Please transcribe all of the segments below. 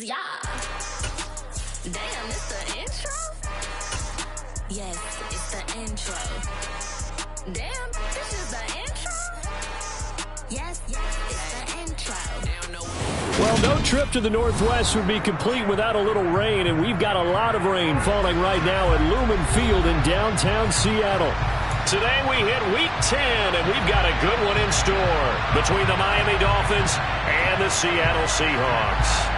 Yeah. Damn, it's the intro? Yes, it's the intro. Damn, this is the intro? Yes, it's the intro. Well, no trip to the Northwest would be complete without a little rain, and we've got a lot of rain falling right now at Lumen Field in downtown Seattle. Today we hit Week 10, and we've got a good one in store between the Miami Dolphins and the Seattle Seahawks.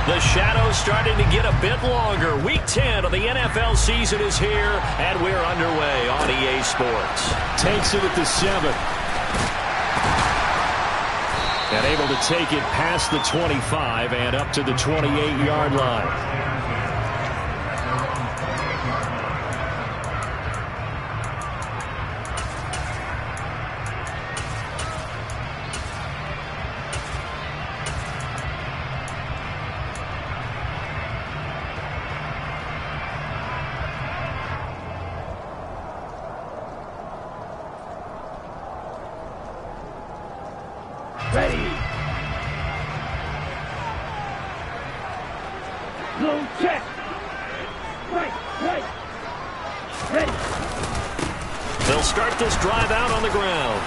The shadow's starting to get a bit longer. Week 10 of the NFL season is here, and we're underway on EA Sports. Takes it at the 7. And able to take it past the 25 and up to the 28-yard line. Ready. Low check. Right. Ready. They'll start this drive out on the ground.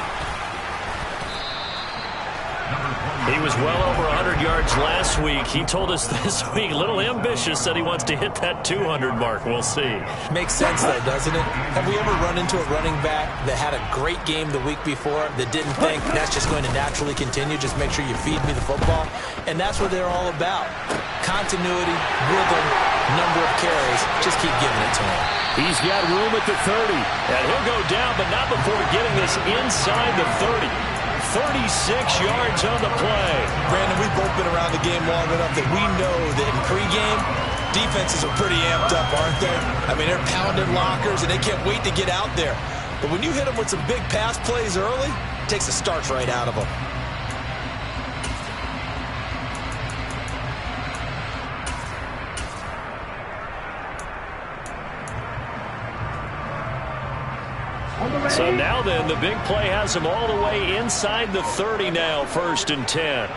He was well over 100 yards last week. He told us this week, a little ambitious, said he wants to hit that 200 mark. We'll see. Makes sense, though, doesn't it? Have we ever run into a running back that had a great game the week before that didn't think that's just going to naturally continue? Just make sure you feed me the football. And that's what they're all about. Continuity, rhythm, number of carries. Just keep giving it to him. He's got room at the 30. And he'll go down, but not before getting this inside the 30. 36 yards on the play. Brandon, we've both been around the game long enough that we know that in pregame, defenses are pretty amped up, aren't they? I mean, they're pounding lockers, and they can't wait to get out there. But when you hit them with some big pass plays early, it takes the starch right out of them. So now then, the big play has him all the way inside the 30 now, 1st and 10.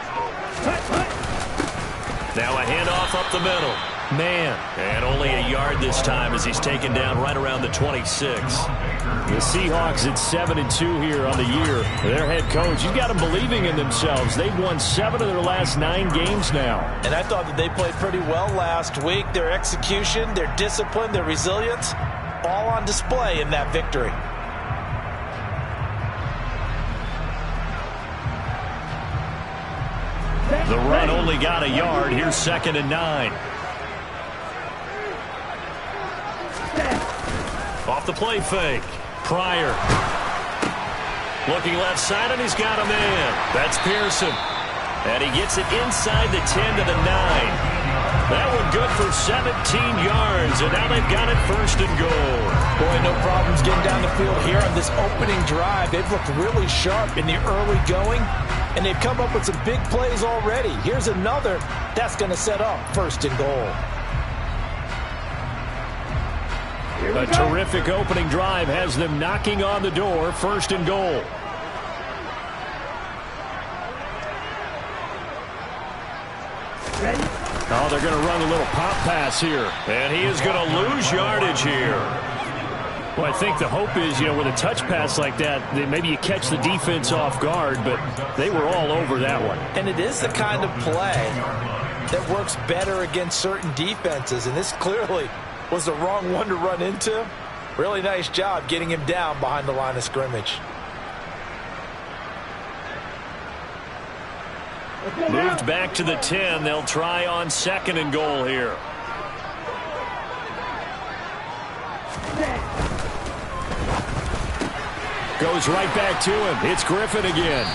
Now a handoff up the middle. Man, and only a yard this time as he's taken down right around the 26. The Seahawks at 7-2 here on the year. Their head coach, you've got them believing in themselves. They've won 7 of their last 9 games now. And I thought that they played pretty well last week. Their execution, their discipline, their resilience, all on display in that victory. The run only got a yard. Here's 2nd and 9. Off the play fake. Pryor. Looking left side, and he's got a man. That's Pearson. And he gets it inside the 10 to the 9. That one good for 17 yards, and now they've got it 1st and goal. Boy, no problems getting down the field here on this opening drive. They've looked really sharp in the early going, and they've come up with some big plays already. Here's another that's going to set up 1st and goal. A terrific opening drive has them knocking on the door, 1st and goal. Oh, they're going to run a little pop pass here. And he is going to lose yardage here. Well, I think the hope is, with a touch pass like that, maybe you catch the defense off guard, but they were all over that one. And it is the kind of play that works better against certain defenses, and this clearly was the wrong one to run into. Really nice job getting him down behind the line of scrimmage. Moved back to the 10. They'll try on 2nd and goal here. Goes right back to him. It's Griffin again.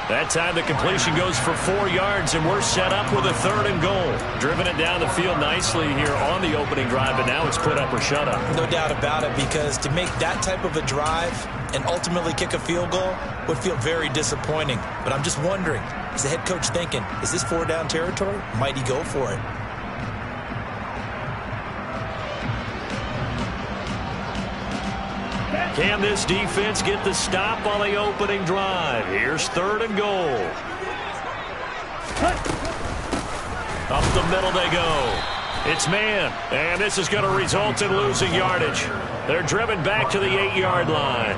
That time the completion goes for 4 yards, and we're set up with a 3rd and goal. Driven it down the field nicely here on the opening drive, but now it's put up or shut up. No doubt about it, because to make that type of a drive and ultimately kick a field goal would feel very disappointing. But I'm just wondering, is the head coach thinking, is this 4-down territory? Might he go for it? Can this defense get the stop on the opening drive? Here's 3rd and goal. Up the middle they go. It's man, and this is going to result in losing yardage. They're driven back to the 8-yard line.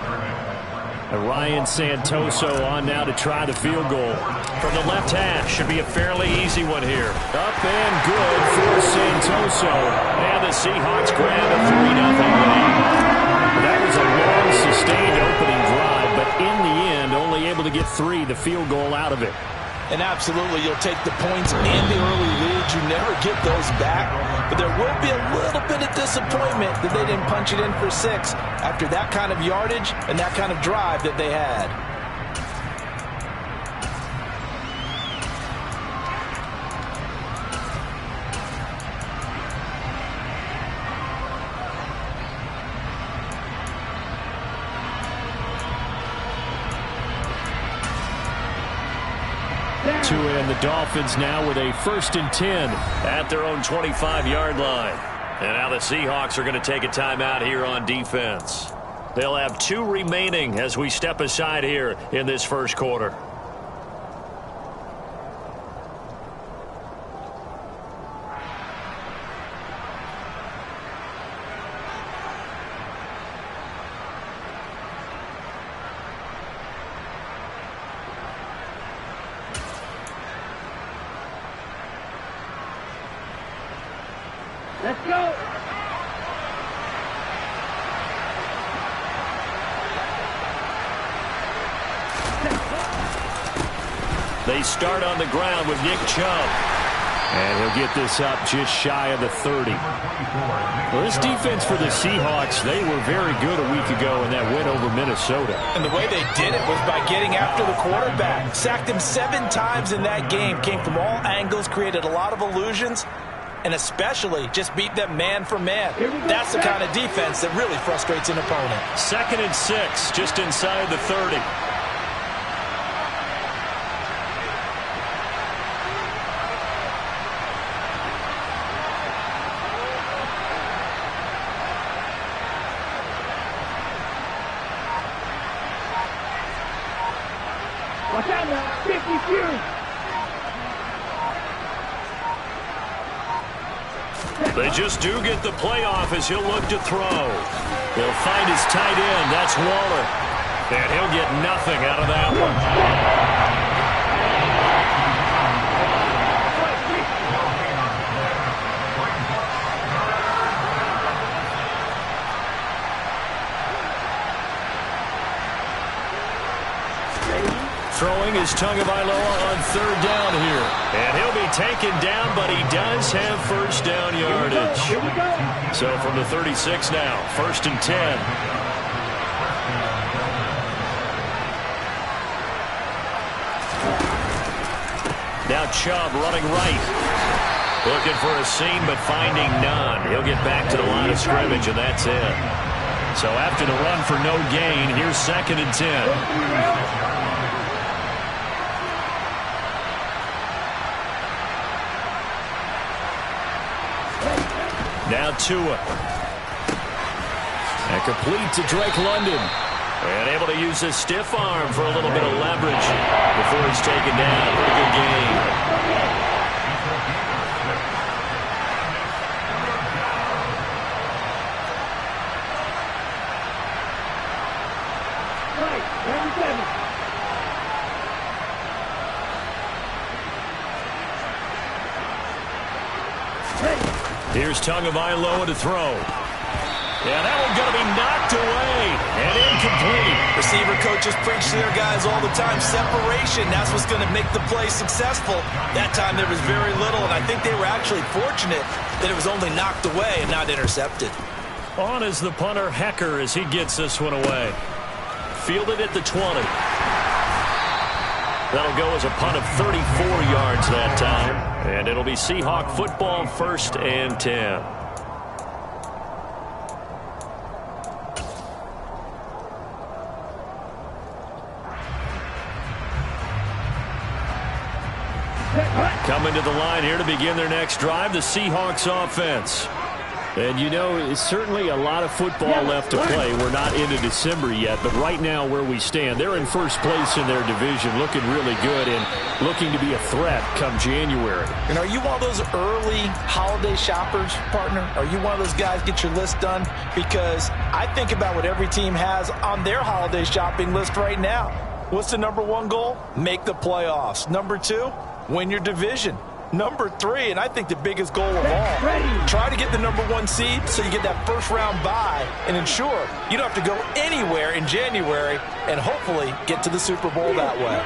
Ryan Santoso on now to try the field goal. From the left hash, should be a fairly easy one here. Up and good for Santoso. And the Seahawks grab a 3-0 lead. That was a long, sustained opening drive, but in the end, only able to get 3, the field goal out of it. And absolutely, you'll take the points and the early leads. You never get those back. But there will be a little bit of disappointment that they didn't punch it in for 6 after that kind of yardage and that kind of drive that they had. And the Dolphins now with a 1st and 10 at their own 25-yard line. And now the Seahawks are going to take a timeout here on defense. They'll have 2 remaining as we step aside here in this first quarter. Let's go. They start on the ground with Nick Chubb. And he'll get this up just shy of the 30. Well, this defense for the Seahawks, they were very good a week ago in that win over Minnesota. And the way they did it was by getting after the quarterback. Sacked him 7 times in that game. Came from all angles, created a lot of illusions, and especially just beat them man for man. That's the kind of defense that really frustrates an opponent. 2nd and 6, just inside the 30. Watch out now. 50 Fury. They just do get the playoff as he'll look to throw. He'll find his tight end. That's Waller. And he'll get nothing out of that one. Throwing is Tagovailoa on 3rd down here. And he'll be taken down, but he does have 1st down yardage. Here we go. So from the 36 now, 1st and 10. Now Chubb running right. Looking for a seam, but finding none. He'll get back to the line of scrimmage, and that's it. So after the run for no gain, here's 2nd and 10. Now Tua. And complete to Drake London. And able to use his stiff arm for a little bit of leverage before he's taken down. Pretty good game. Here's Tagovailoa to throw. Yeah, that one's going to be knocked away and incomplete. Receiver coaches preach to their guys all the time. Separation, that's what's going to make the play successful. That time there was very little, and I think they were actually fortunate that it was only knocked away and not intercepted. On is the punter, Hecker, as he gets this one away. Fielded at the 20. That'll go as a punt of 34 yards that time. And it'll be Seahawk football, 1st and 10. Coming to the line here to begin their next drive, the Seahawks offense. And, you know, it's certainly a lot of football left to play. We're not into December yet, but right now where we stand, they're in first place in their division, looking really good and looking to be a threat come January. And are you one of those early holiday shoppers, partner? Are you one of those guys get your list done? Because I think about what every team has on their holiday shopping list right now. What's the number one goal? Make the playoffs. Number two, win your division. Number three, and I think the biggest goal of all, try to get the number one seed so you get that first round bye and ensure you don't have to go anywhere in January and hopefully get to the Super Bowl that way.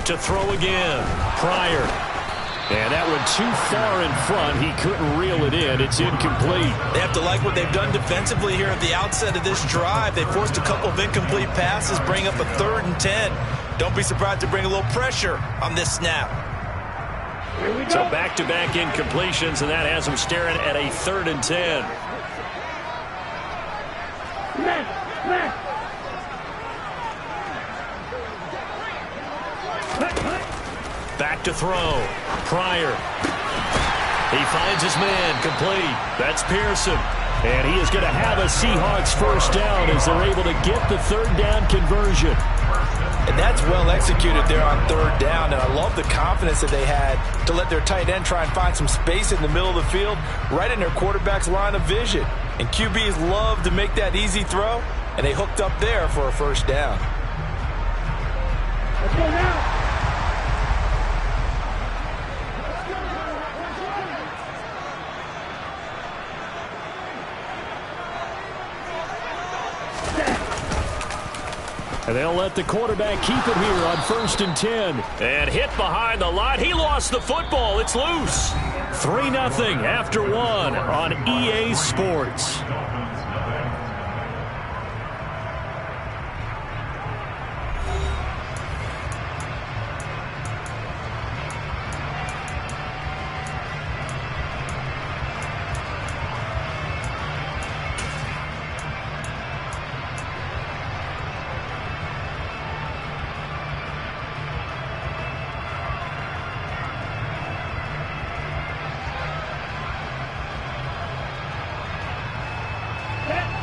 To throw again, Pryor. And that one too far in front. He couldn't reel it in. It's incomplete. They have to like what they've done defensively here at the outset of this drive. They forced a couple of incomplete passes, bring up a 3rd and 10. Don't be surprised to bring a little pressure on this snap. So back-to-back incompletions, and that has them staring at a 3rd and 10. Back to throw. Pryor. He finds his man, complete. That's Pearson. And he is going to have a Seahawks first down as they're able to get the 3rd down conversion. And that's well executed there on 3rd down, and I love the confidence that they had to let their tight end try and find some space in the middle of the field, right in their quarterback's line of vision. And QBs love to make that easy throw, and they hooked up there for a first down. Let's go now. And they'll let the quarterback keep it here on 1st and 10. And hit behind the line. He lost the football. It's loose. 3-0 after 1 on EA Sports.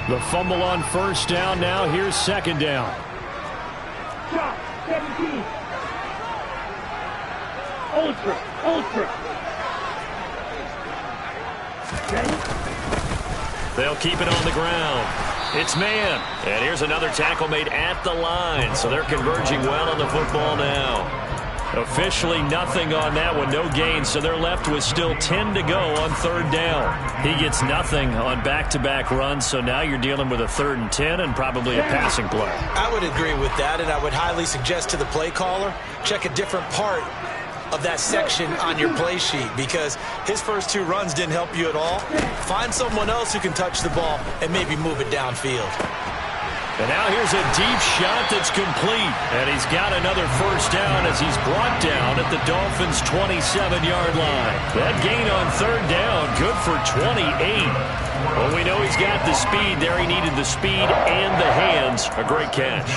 The fumble on 1st down. Now here's 2nd down. Shot, 17. Ultra. Ready? They'll keep it on the ground. It's man. And here's another tackle made at the line. So they're converging well on the football now. Officially nothing on that one, no gain, so they're left with still 10 to go on 3rd down. He gets nothing on back-to-back runs, so now you're dealing with a 3rd and 10 and probably a passing play. I would agree with that, and I would highly suggest to the play caller, check a different part of that section on your play sheet, because his first 2 runs didn't help you at all. Find someone else who can touch the ball and maybe move it downfield. And now here's a deep shot that's complete. And he's got another first down as he's brought down at the Dolphins' 27-yard line. That gain on 3rd down, good for 28. Well, we know he's got the speed there. He needed the speed and the hands. A great catch.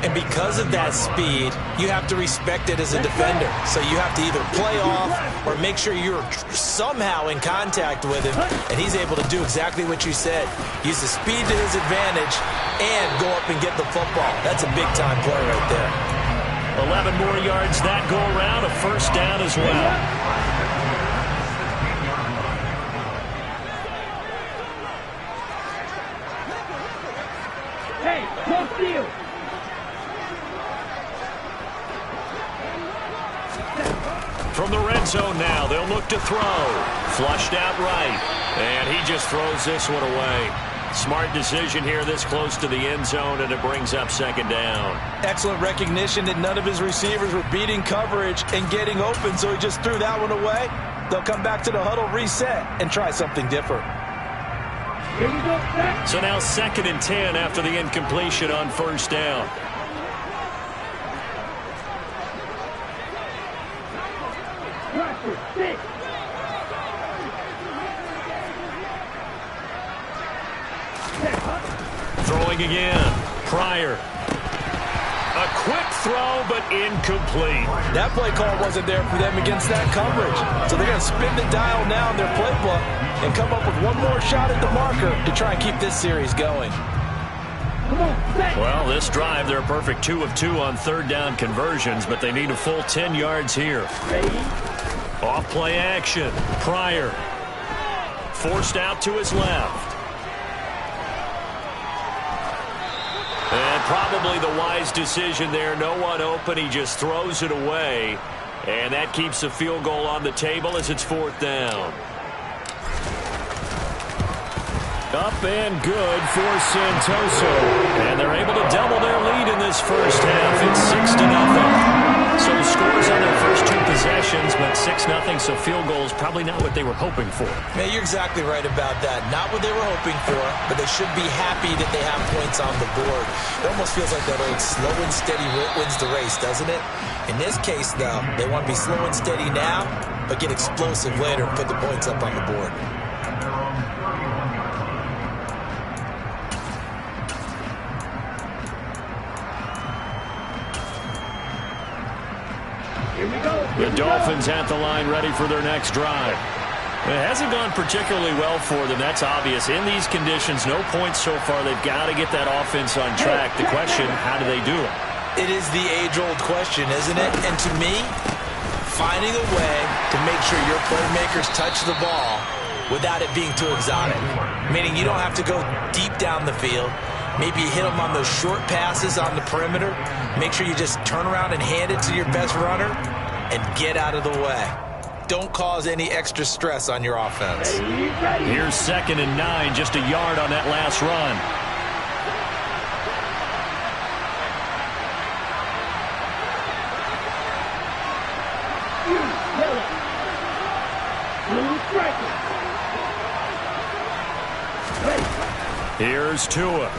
And because of that speed, you have to respect it as a defender. So you have to either play off or make sure you're somehow in contact with him. And he's able to do exactly what you said. Use the speed to his advantage and go up and get the football. That's a big-time play right there. 11 more yards that go around, a first down as well. Hey, no steal. From the red zone now, they'll look to throw. Flushed out right. And he just throws this one away. Smart decision here this close to the end zone, and it brings up 2nd down. Excellent recognition that none of his receivers were beating coverage and getting open, so he just threw that one away. They'll come back to the huddle, reset, and try something different. Here we go. Back. So now 2nd and 10 after the incompletion on 1st down. Pressure. 6. Throwing again. Pryor. A quick throw, but incomplete. That play call wasn't there for them against that coverage. So they're going to spin the dial now in their playbook and come up with one more shot at the marker to try and keep this series going. Well, this drive, they're a perfect 2 of 2 on third down conversions, but they need a full 10 yards here. Off play action. Pryor. Forced out to his left. And probably the wise decision there. No one open. He just throws it away. And that keeps the field goal on the table as it's 4th down. Up and good for Santoso. And they're able to double their lead in this first half. It's 6-0. So scores on their first 2 possessions, but 6-0, so field goals probably not what they were hoping for. Man, you're exactly right about that. Not what they were hoping for, but they should be happy that they have points on the board. It almost feels like that old slow and steady wins the race, doesn't it? In this case, though, they want to be slow and steady now, but get explosive later and put the points up on the board. The Dolphins at the line ready for their next drive. It hasn't gone particularly well for them. That's obvious. In these conditions, no points so far. They've got to get that offense on track. The question, how do they do it? It is the age-old question, isn't it? And to me, finding a way to make sure your playmakers touch the ball without it being too exotic. Meaning you don't have to go deep down the field. Maybe you hit them on those short passes on the perimeter. Make sure you just turn around and hand it to your best runner and get out of the way. Don't cause any extra stress on your offense. Here's 2nd and 9, just a yard on that last run. Here's Tua.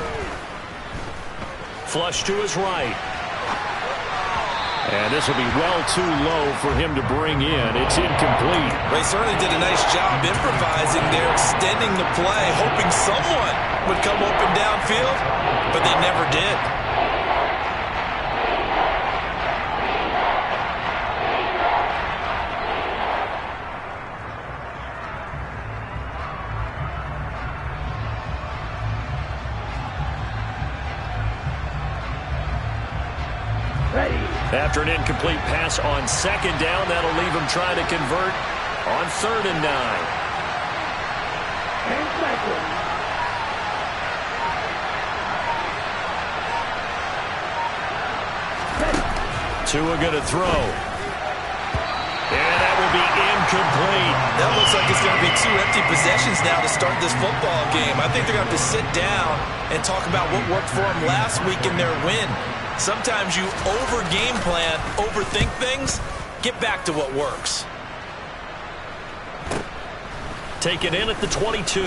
Flush to his right. And this will be well too low for him to bring in. It's incomplete. They certainly did a nice job improvising there, extending the play, hoping someone would come open downfield, but they never did. After an incomplete pass on 2nd down, that'll leave him trying to convert on 3rd and 9. Tua going to throw. And that will be incomplete. That looks like it's going to be 2 empty possessions now to start this football game. I think they're going to have to sit down and talk about what worked for them last week in their win. Sometimes you over-game plan, overthink things. Get back to what works. Taken in at the 22.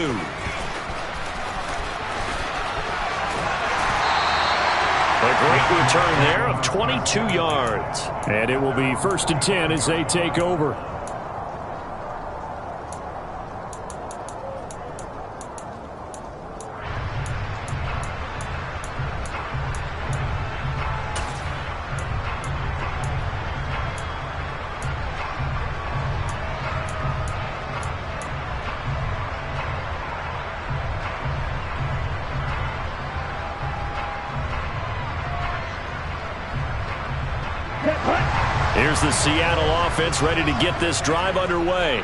A great return there of 22 yards. And it will be 1st and 10 as they take over. Here's the Seattle offense ready to get this drive underway.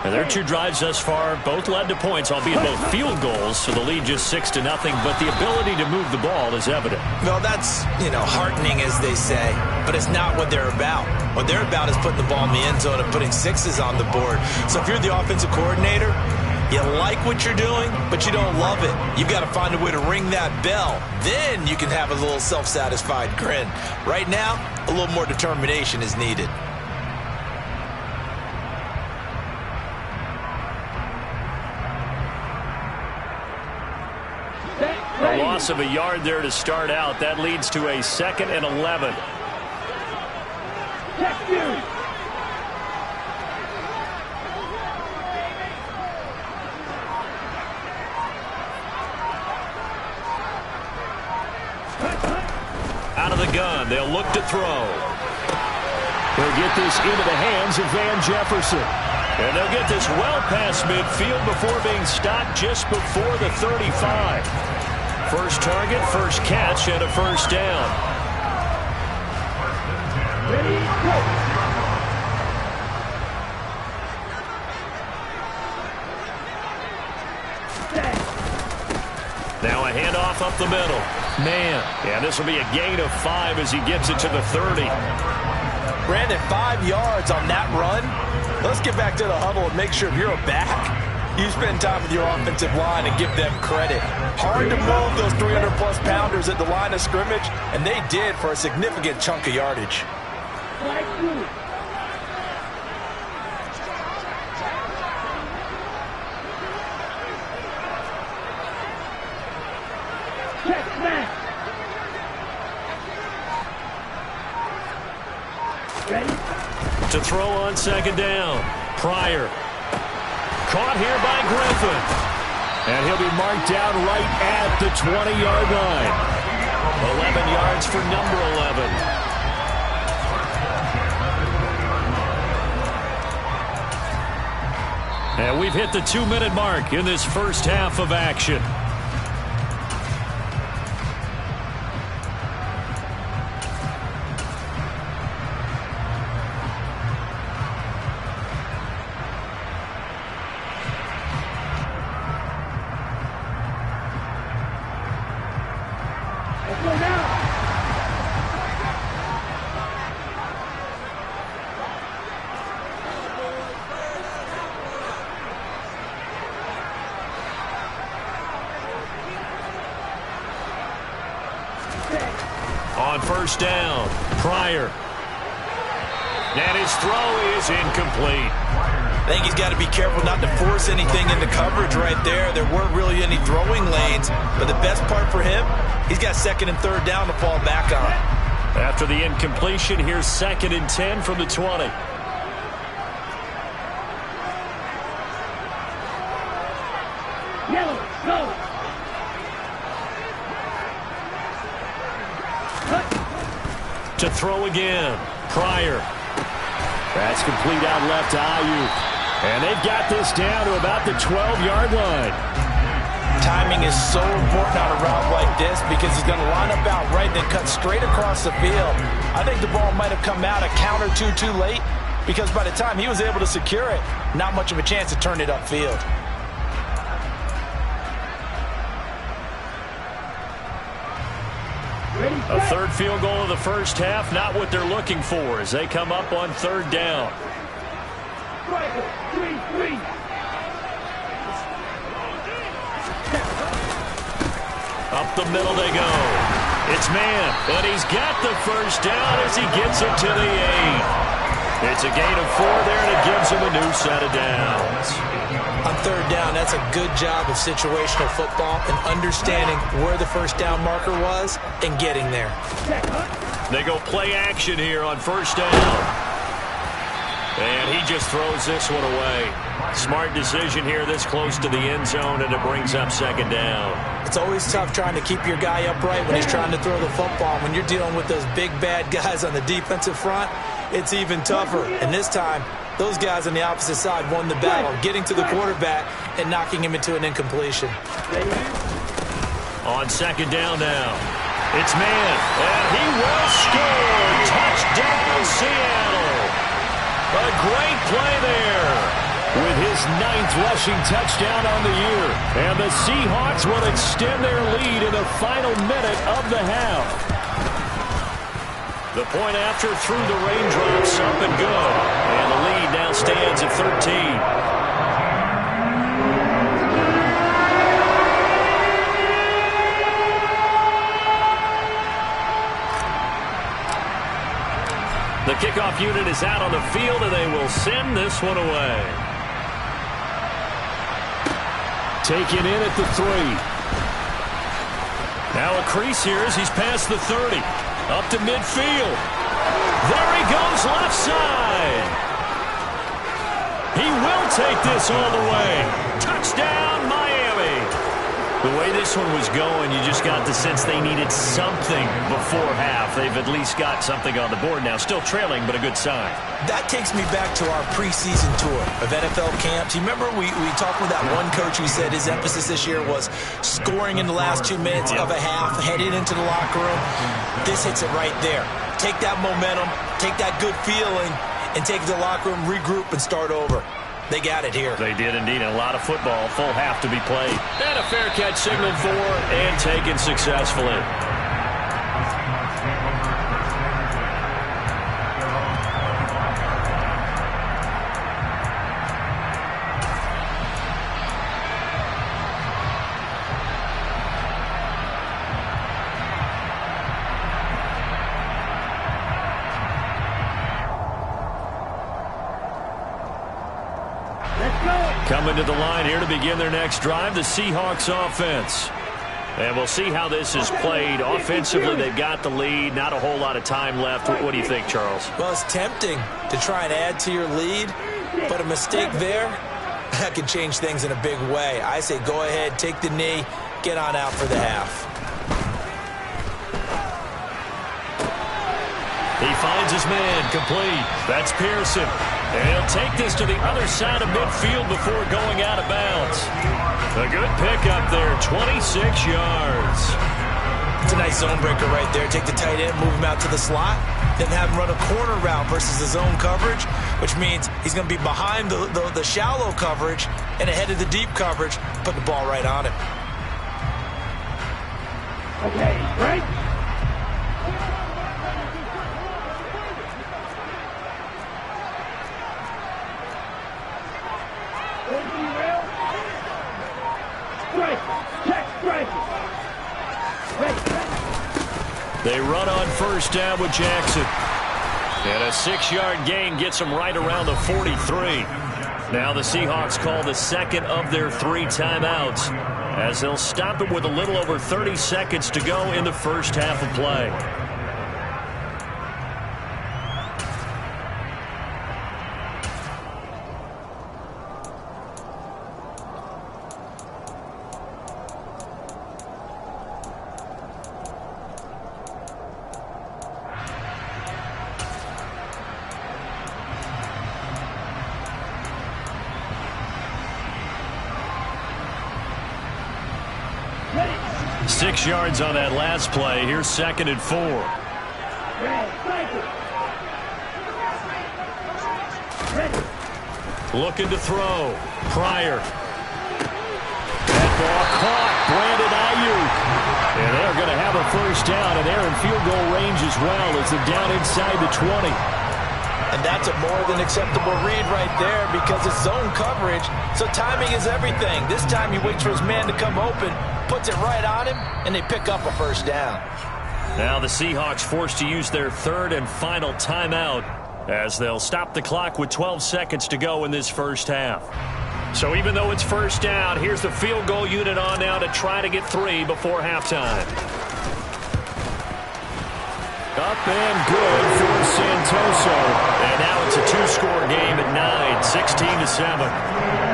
And their 2 drives thus far both led to points, albeit both field goals, so the lead just 6-0, but the ability to move the ball is evident. Well, that's, heartening, as they say, but it's not what they're about. What they're about is putting the ball in the end zone and putting 6s on the board. So if you're the offensive coordinator, you like what you're doing, but you don't love it. You've got to find a way to ring that bell. Then you can have a little self-satisfied grin. Right now, a little more determination is needed. A loss of a yard there to start out. That leads to a 2nd and 11. Out of the gun. They'll look to throw. They'll get this into the hands of Van Jefferson. And they'll get this well past midfield before being stopped just before the 35. First target, first catch, and a first down. Ready, go. Now a handoff up the middle. Man, yeah, this will be a gain of 5 as he gets it to the 30. Brandon, 5 yards on that run. Let's get back to the huddle and make sure if you're a back, you spend time with your offensive line and give them credit. Hard to move those 300-plus pounders at the line of scrimmage, and they did for a significant chunk of yardage. Flag two. Check smash. Ready? To throw on second down. Pryor. Caught here by Griffin. And he'll be marked down right at the 20-yard line. 11 yards for number 11. And we've hit the 2-minute mark in this first half of action. Let's go now. On first down, Pryor. And his throw is incomplete. I think he's got to be careful not to force anything into coverage right there. There weren't really any throwing lanes, but the best part for him, he's got second and third down to fall back on. After the incompletion, here's 2nd and 10 from the 20. Yellow, go. To throw again, Pryor. That's complete out left to Ayuk. And they've got this down to about the 12-yard line. Timing is so important on a route like this because he's going to line up out right, then cut straight across the field. I think the ball might have come out a count or two too late because by the time he was able to secure it, not much of a chance to turn it upfield. A third field goal of the first half, not what they're looking for as they come up on third down. 3-3. Up the middle they go. It's man, and he's got the first down as he gets it to the 8. It's a gain of 4 there, and it gives him a new set of downs. On third down, that's a good job of situational football and understanding where the first down marker was and getting there. They go play action here on first down. And he just throws this one away. Smart decision here this close to the end zone, and it brings up second down. It's always tough trying to keep your guy upright when he's trying to throw the football. When you're dealing with those big, bad guys on the defensive front, it's even tougher. And this time, those guys on the opposite side won the battle, getting to the quarterback and knocking him into an incompletion. On second down now, it's man, and he will score. Touchdown, Seattle. A great play there with his 9th rushing touchdown on the year. And the Seahawks will extend their lead in the final minute of the half. The point after through the raindrops, up and good. And the lead now stands at 13. The kickoff unit is out on the field, and they will send this one away. Taken in at the 3. Now a crease here as he's past the 30. Up to midfield. There he goes left side. He will take this all the way. Touchdown, Miami. The way this one was going, you just got the sense they needed something before half. They've at least got something on the board now. Still trailing, but a good sign. That takes me back to our preseason tour of NFL camps. You remember we talked with that one coach who said his emphasis this year was scoring in the last 2 minutes of a half, heading into the locker room. This hits it right there. Take that momentum, take that good feeling, and take it to the locker room, regroup, and start over. They got it here. They did indeed. A lot of football, full half to be played. And a fair catch signaled for and taken successfully. Coming to the line here to begin their next drive, the Seahawks offense. And we'll see how this is played. Offensively, they've got the lead. Not a whole lot of time left. What do you think, Charles? Well, it's tempting to try and add to your lead, but a mistake there, that can change things in a big way. I say go ahead, take the knee, get on out for the half. He finds his man, complete. That's Pearson. And he'll take this to the other side of midfield before going out of bounds. A good pickup there, 26 yards. It's a nice zone breaker right there. Take the tight end, move him out to the slot, then have him run a corner route versus the zone coverage, which means he's going to be behind the shallow coverage and ahead of the deep coverage, put the ball right on him. Okay, right? They run on first down with Jackson. And a 6-yard gain gets them right around the 43. Now the Seahawks call the second of their 3 timeouts as they'll stop it with a little over 30 seconds to go in the first half of play. Ready. 6 yards on that last play. Here's 2nd and 4. Ready. Looking to throw. Pryor. That ball caught. Brandon Ayuk. And they're going to have a first down, and they're in field goal range as well as they're down inside the 20. And that's a more than acceptable read right there because it's zone coverage, so timing is everything. This time he waits for his man to come open, puts it right on him, and they pick up a first down. Now the Seahawks forced to use their 3rd and final timeout as they'll stop the clock with 12 seconds to go in this first half. So even though it's first down, here's the field goal unit on now to try to get 3 before halftime. Up and good for Santoso. And now it's a 2-score game at 9, 16-7.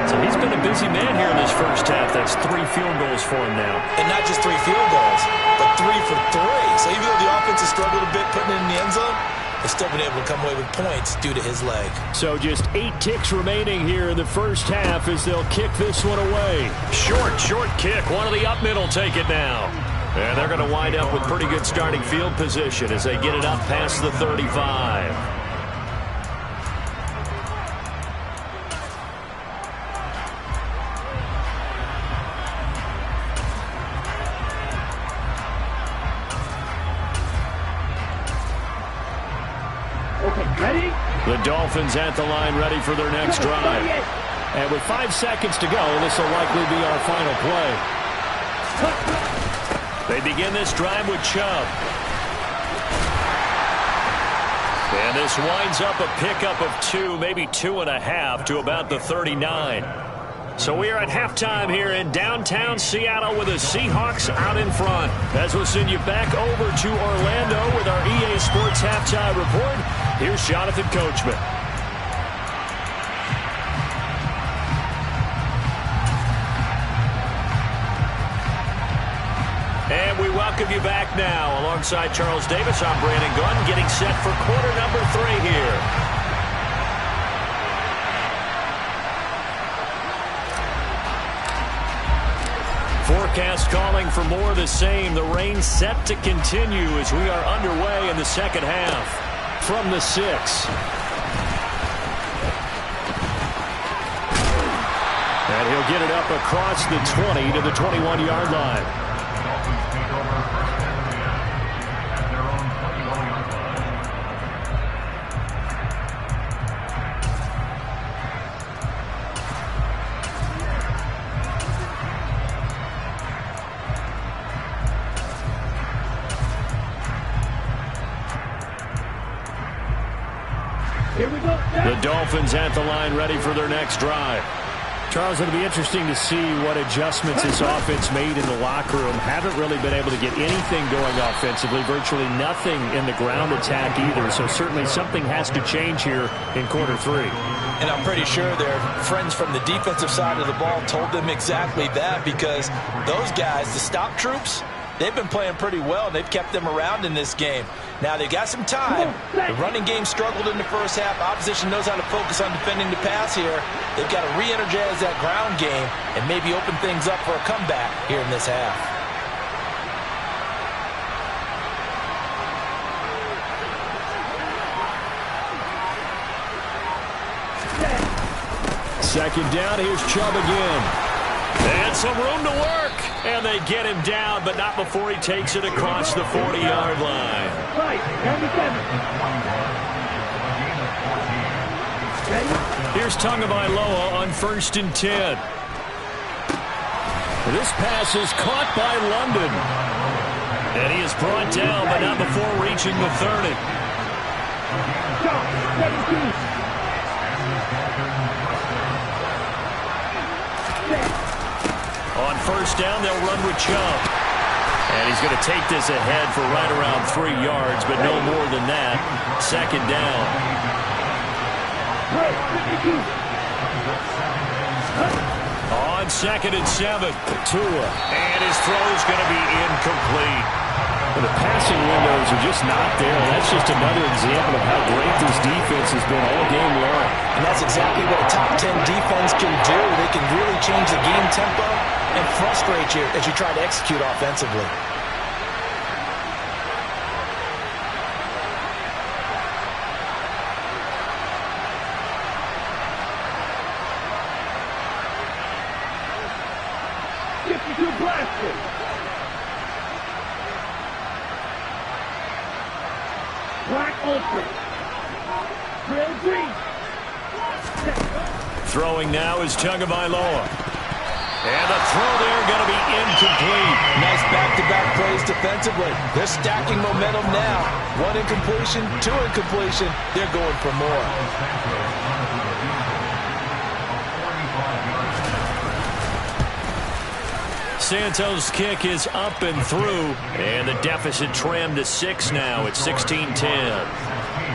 So he's been a busy man here in this first half. That's 3 field goals for him now. And not just 3 field goals, but 3 for 3. So even though the offense has struggled a bit putting it in the end zone, they've still been able to come away with points due to his leg. So just 8 ticks remaining here in the first half as they'll kick this one away. Short kick. One of the up middle take it now. And they're going to wind up with pretty good starting field position as they get it up past the 35. Okay, ready? The Dolphins at the line ready for their next drive. And with 5 seconds to go, this will likely be our final play. They begin this drive with Chubb. And this winds up a pickup of 2, maybe 2.5 to about the 39. So we are at halftime here in downtown Seattle with the Seahawks out in front. As we'll send you back over to Orlando with our EA Sports Halftime Report, here's Jonathan Coachman. And we welcome you back now. Alongside Charles Davis, I'm Brandon Gunn, getting set for quarter number 3 here. Forecast calling for more of the same. The rain set to continue as we are underway in the second half. From the 6. And he'll get it up across the 20 to the 21-yard line. Here we go. The Dolphins at the line, ready for their next drive. Charles, it'll be interesting to see what adjustments this offense made in the locker room. Haven't really been able to get anything going offensively, virtually nothing in the ground attack either. So certainly something has to change here in quarter 3. And I'm pretty sure their friends from the defensive side of the ball told them exactly that, because those guys, the stop troops, they've been playing pretty well. They've kept them around in this game. Now, they've got some time. The running game struggled in the first half. Opposition knows how to focus on defending the pass here. They've got to re-energize that ground game and maybe open things up for a comeback here in this half. Second down, here's Chubb again. And some room to work. And they get him down, but not before he takes it across the 40-yard line. Right, 97. Here's Tagovailoa on 1st and 10. This pass is caught by London. And he is brought down, but not before reaching the 30. On 1st down, they'll run with Chubb. And he's going to take this ahead for right around 3 yards, but no more than that. 2nd down. On 2nd and 7, Tua. And his throw is going to be incomplete. Well, the passing windows are just not there. That's just another example of how great this defense has been all game long. And that's exactly what a top 10 defense can do. They can really change the game tempo and frustrate you as you try to execute offensively. Throwing now is Tagovailoa. And the throw there going to be incomplete. Nice back-to-back plays defensively. They're stacking momentum now. 1 incompletion, 2 incompletion. They're going for more. Santos' kick is up and through. And the deficit trimmed to 6 now. It's 16-10.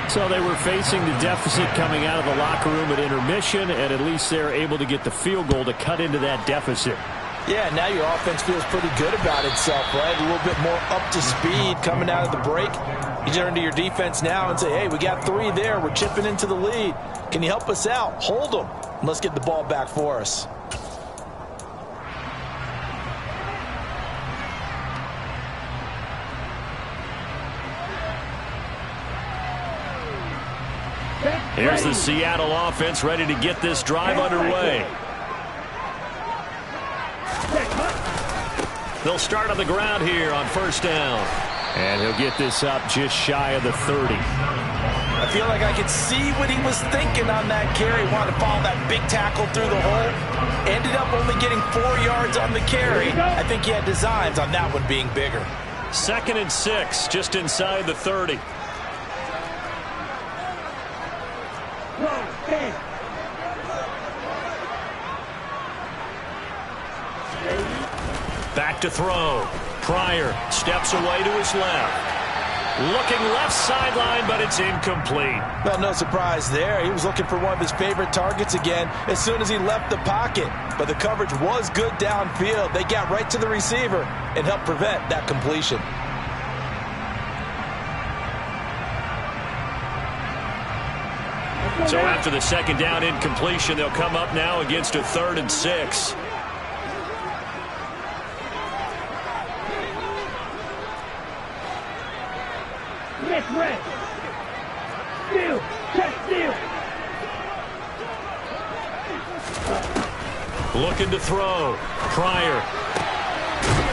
So they were facing the deficit coming out of the locker room at intermission, and at least they're able to get the field goal to cut into that deficit. Yeah, now your offense feels pretty good about itself, right? A little bit more up to speed coming out of the break. You turn to your defense now and say, hey, we got 3 there. We're chipping into the lead. Can you help us out? Hold them. Let's get the ball back for us. Here's the Seattle offense ready to get this drive underway. They'll start on the ground here on 1st down. And he'll get this up just shy of the 30. I feel like I could see what he was thinking on that carry. Wanted to follow that big tackle through the hole. Ended up only getting 4 yards on the carry. I think he had designs on that one being bigger. 2nd and 6, just inside the 30. Back to throw. Pryor steps away to his left. Looking left sideline, but it's incomplete. Well, no surprise there. He was looking for one of his favorite targets again as soon as he left the pocket. But the coverage was good downfield. They got right to the receiver and helped prevent that completion. So after the second down incompletion, they'll come up now against a 3rd and 6. Red. Steal. Check steal. Looking to throw. Pryor.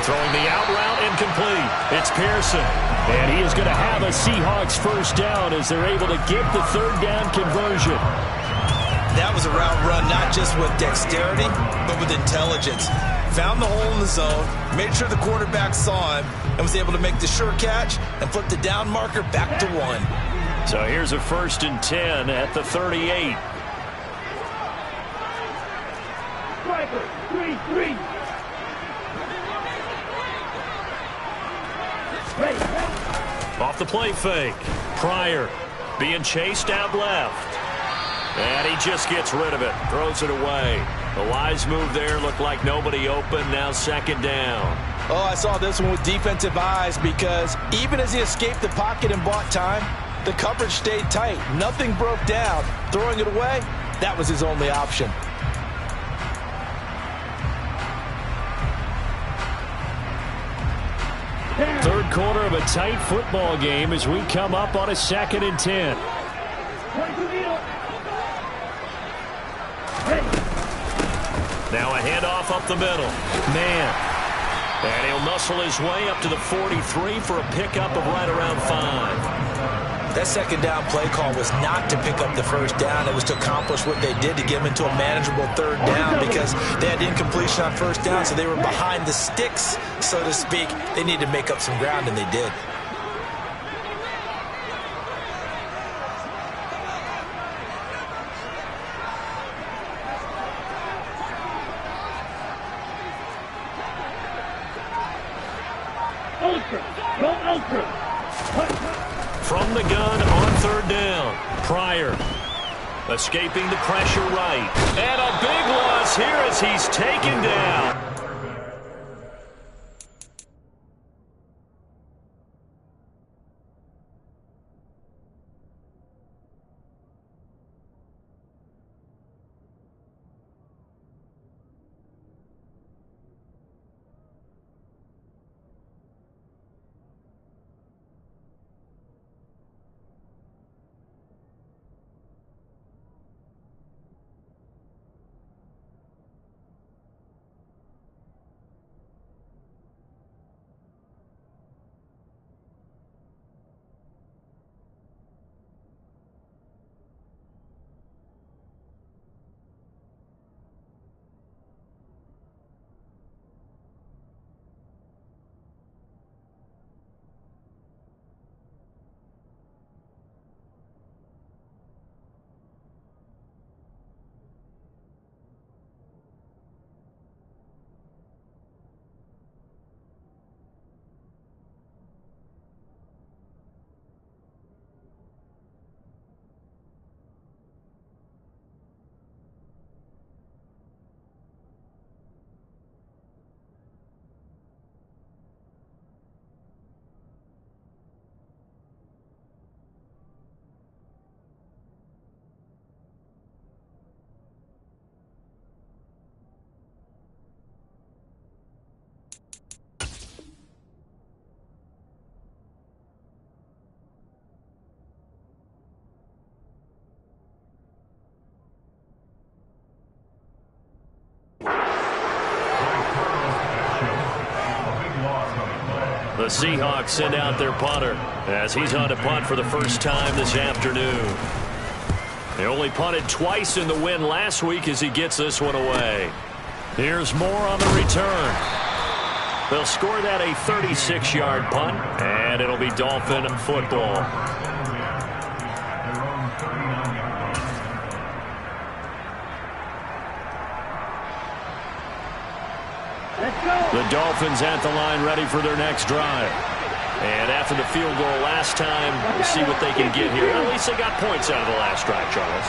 Throwing the out route incomplete. It's Pearson. And he is going to have a Seahawks first down as they're able to get the 3rd down conversion. That was a route run not just with dexterity, but with intelligence. Found the hole in the zone, made sure the quarterback saw him, and was able to make the sure catch and flip the down marker back to 1. So here's a 1st and 10 at the 38. Striker. 3-3. Ready. Off the play fake. Pryor being chased out left. And he just gets rid of it. Throws it away. A wise move there. Looked like nobody open. Now 2nd down. Oh, I saw this one with defensive eyes because even as he escaped the pocket and bought time, the coverage stayed tight. Nothing broke down. Throwing it away, that was his only option. Third quarter of a tight football game as we come up on a 2nd and 10. Now a handoff up the middle. Man. And he'll muscle his way up to the 43 for a pickup of right around 5. That 2nd down play call was not to pick up the 1st down. It was to accomplish what they did to get him into a manageable 3rd down because they had incompletion on 1st down, so they were behind the sticks, so to speak. They needed to make up some ground, and they did. From the gun on 3rd down. Pryor escaping the pressure right. And a big loss here as he's taken down. The Seahawks send out their punter as he's on to punt for the first time this afternoon. They only punted twice in the win last week as he gets this one away. Here's more on the return. They'll score that a 36-yard punt, and it'll be Dolphin football. The Dolphins at the line ready for their next drive. And after the field goal last time, we'll see what they can get here. At least they got points out of the last drive, Charles.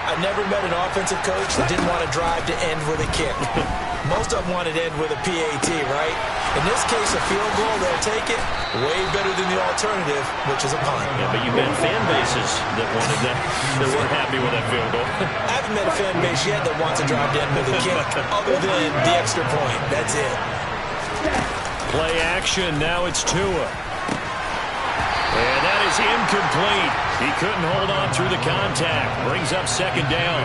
I never met an offensive coach that didn't want to drive to end with a kick. Most of them wanted to end with a PAT, right? In this case, a field goal, they'll take it. Way better than the alternative, which is a punt. Yeah, but you've had fan bases that wanted that weren't happy with that field goal. I haven't met a fan base yet that wants to drive to end with a kick, other than the extra point. That's it. Play action. Now it's Tua. And that is incomplete. He couldn't hold on through the contact. Brings up second down.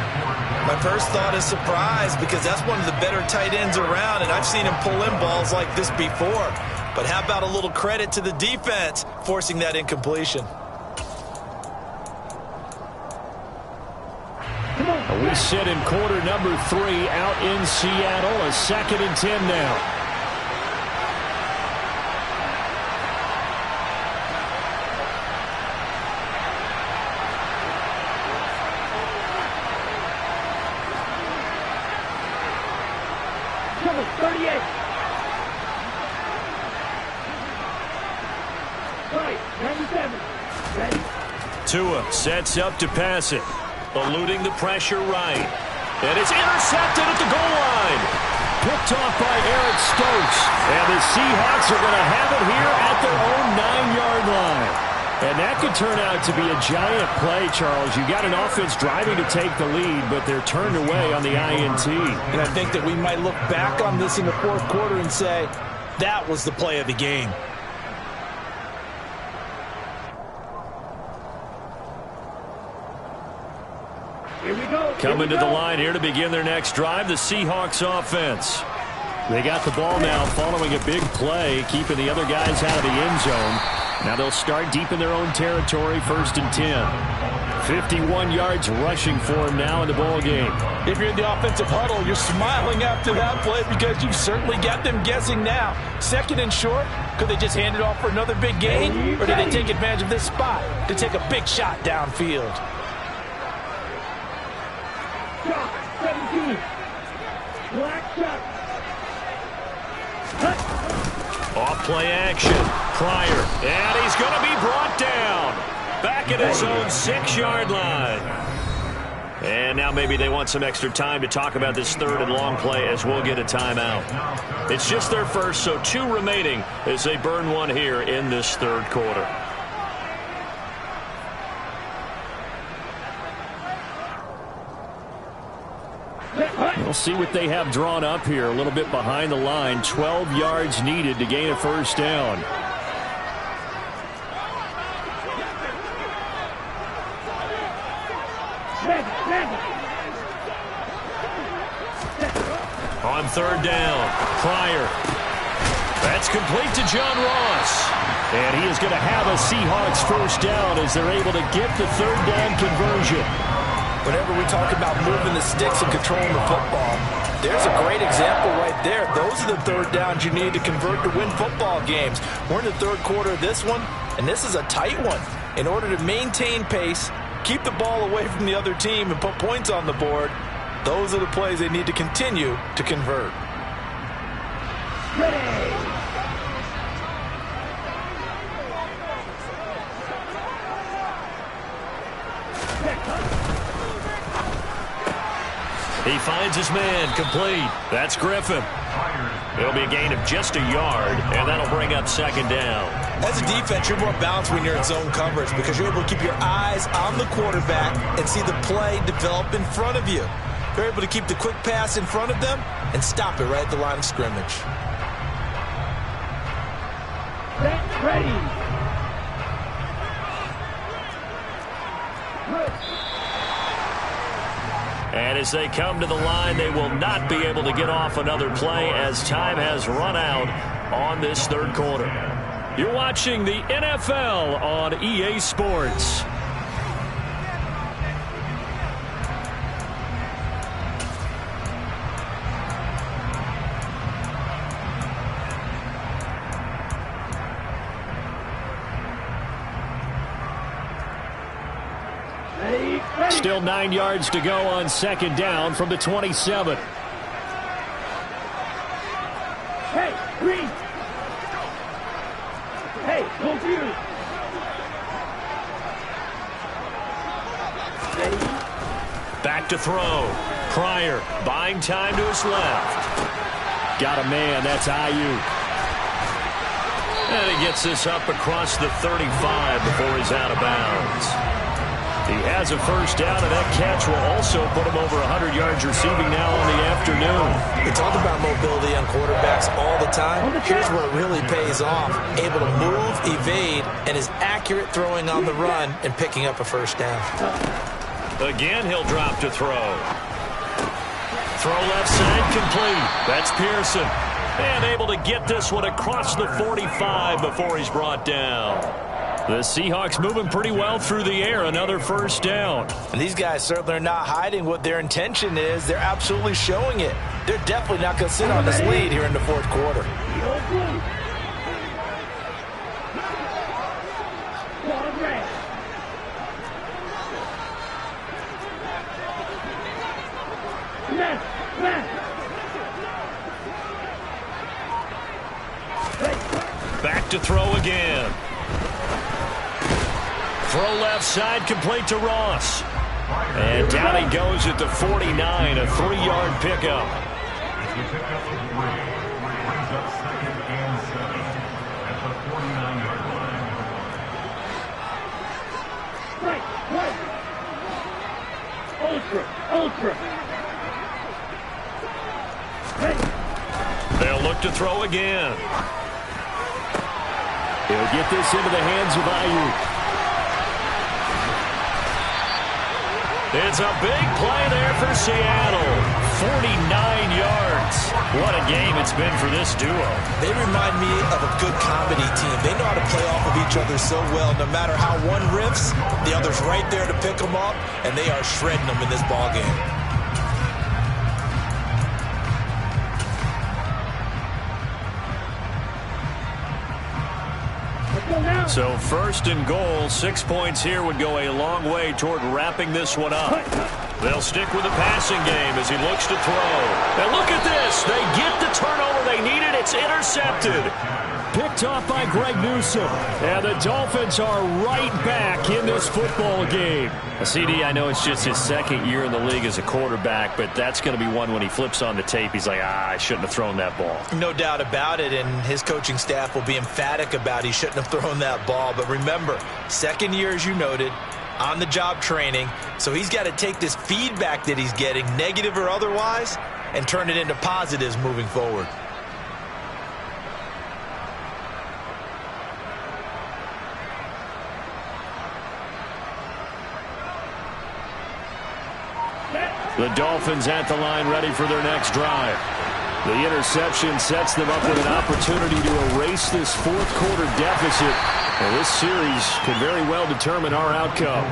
My first thought is surprise, because that's one of the better tight ends around, and I've seen him pull in balls like this before. But how about a little credit to the defense forcing that incompletion? We sit in quarter number 3 out in Seattle. A 2nd and 10 now. Come on, 38. Right, 97. Ready? Tua sets up to pass it. Eluding the pressure right. And it's intercepted at the goal line. Picked off by Eric Stokes. And the Seahawks are going to have it here at their own 9-yard line. And that could turn out to be a giant play, Charles. You got an offense driving to take the lead, but they're turned away on the INT. And I think that we might look back on this in the fourth quarter and say, that was the play of the game. Here we go. Coming to the line here to begin their next drive, the Seahawks offense. They got the ball now following a big play, keeping the other guys out of the end zone. Now they'll start deep in their own territory, 1st and 10. 51 yards rushing for him now in the ball game. If you're in the offensive huddle, you're smiling after that play because you certainly got them guessing now. 2nd and short, could they just hand it off for another big gain? Or did they take advantage of this spot to take a big shot downfield? Shot, 17. Black shot. Off play action. Pryor. And he's going to be brought down. Back at his own 6-yard line. And now maybe they want some extra time to talk about this 3rd and long play as we'll get a timeout. It's just their first, so 2 remaining as they burn one here in this 3rd quarter. We'll see what they have drawn up here. A little bit behind the line. 12 yards needed to gain a 1st down. On 3rd down, Pryor. That's complete to John Ross. And he is going to have a Seahawks 1st down as they're able to get the 3rd down conversion. Whenever we talk about moving the sticks and controlling the football, there's a great example right there. Those are the 3rd downs you need to convert to win football games. We're in the 3rd quarter of this one, and this is a tight one. In order to maintain pace, keep the ball away from the other team, and put points on the board, those are the plays they need to continue to convert. Ready. He finds his man, complete. That's Griffin. It'll be a gain of just a yard, and that'll bring up 2nd down. As a defense, you're more balanced when you're in zone coverage because you're able to keep your eyes on the quarterback and see the play develop in front of you. You're able to keep the quick pass in front of them and stop it right at the line of scrimmage. Set, ready. And as they come to the line, they will not be able to get off another play as time has run out on this 3rd quarter. You're watching the NFL on EA Sports. Still 9 yards to go on 2nd down from the 27. Hey, Green. Hey. Confused. Back to throw. Pryor buying time to his left. Got a man. That's Ayuk. And he gets this up across the 35 before he's out of bounds. He has a first down, and that catch will also put him over 100 yards receiving now on the afternoon. We talk about mobility on quarterbacks all the time. Here's where it really pays off. Able to move, evade, and is accurate throwing on the run and picking up a first down. Again, he'll drop to throw. Throw left side complete. That's Pearson. And able to get this one across the 45 before he's brought down. The Seahawks moving pretty well through the air. Another first down. And these guys certainly are not hiding what their intention is. They're absolutely showing it. They're definitely not going to sit on this lead here in the fourth quarter. Back to throw again. Throw left side complete to Ross. And down he goes at the 49, a 3-yard pickup. Right. Ultra. They'll look to throw again. He'll get this into the hands of Ayuk. It's a big play there for Seattle. 49 yards. What a game it's been for this duo. They remind me of a good comedy team. They know how to play off of each other so well. No matter how one riffs, the other's right there to pick them up, and they are shredding them in this ball game. So first and goal, 6 points here would go a long way toward wrapping this one up. They'll stick with the passing game as he looks to throw. And look at this. They get the turnover they needed. It's intercepted. Picked off by Greg Newsome. And the Dolphins are right back in this football game. CD, I know it's just his second year in the league as a quarterback, but that's going to be one when he flips on the tape. He's like, I shouldn't have thrown that ball. No doubt about it, and his coaching staff will be emphatic about he shouldn't have thrown that ball. But remember, second year, as you noted, on-the-job training, so he's got to take this feedback that he's getting, negative or otherwise, and turn it into positives moving forward. The Dolphins at the line ready for their next drive. The interception sets them up with an opportunity to erase this fourth quarter deficit. And this series could very well determine our outcome.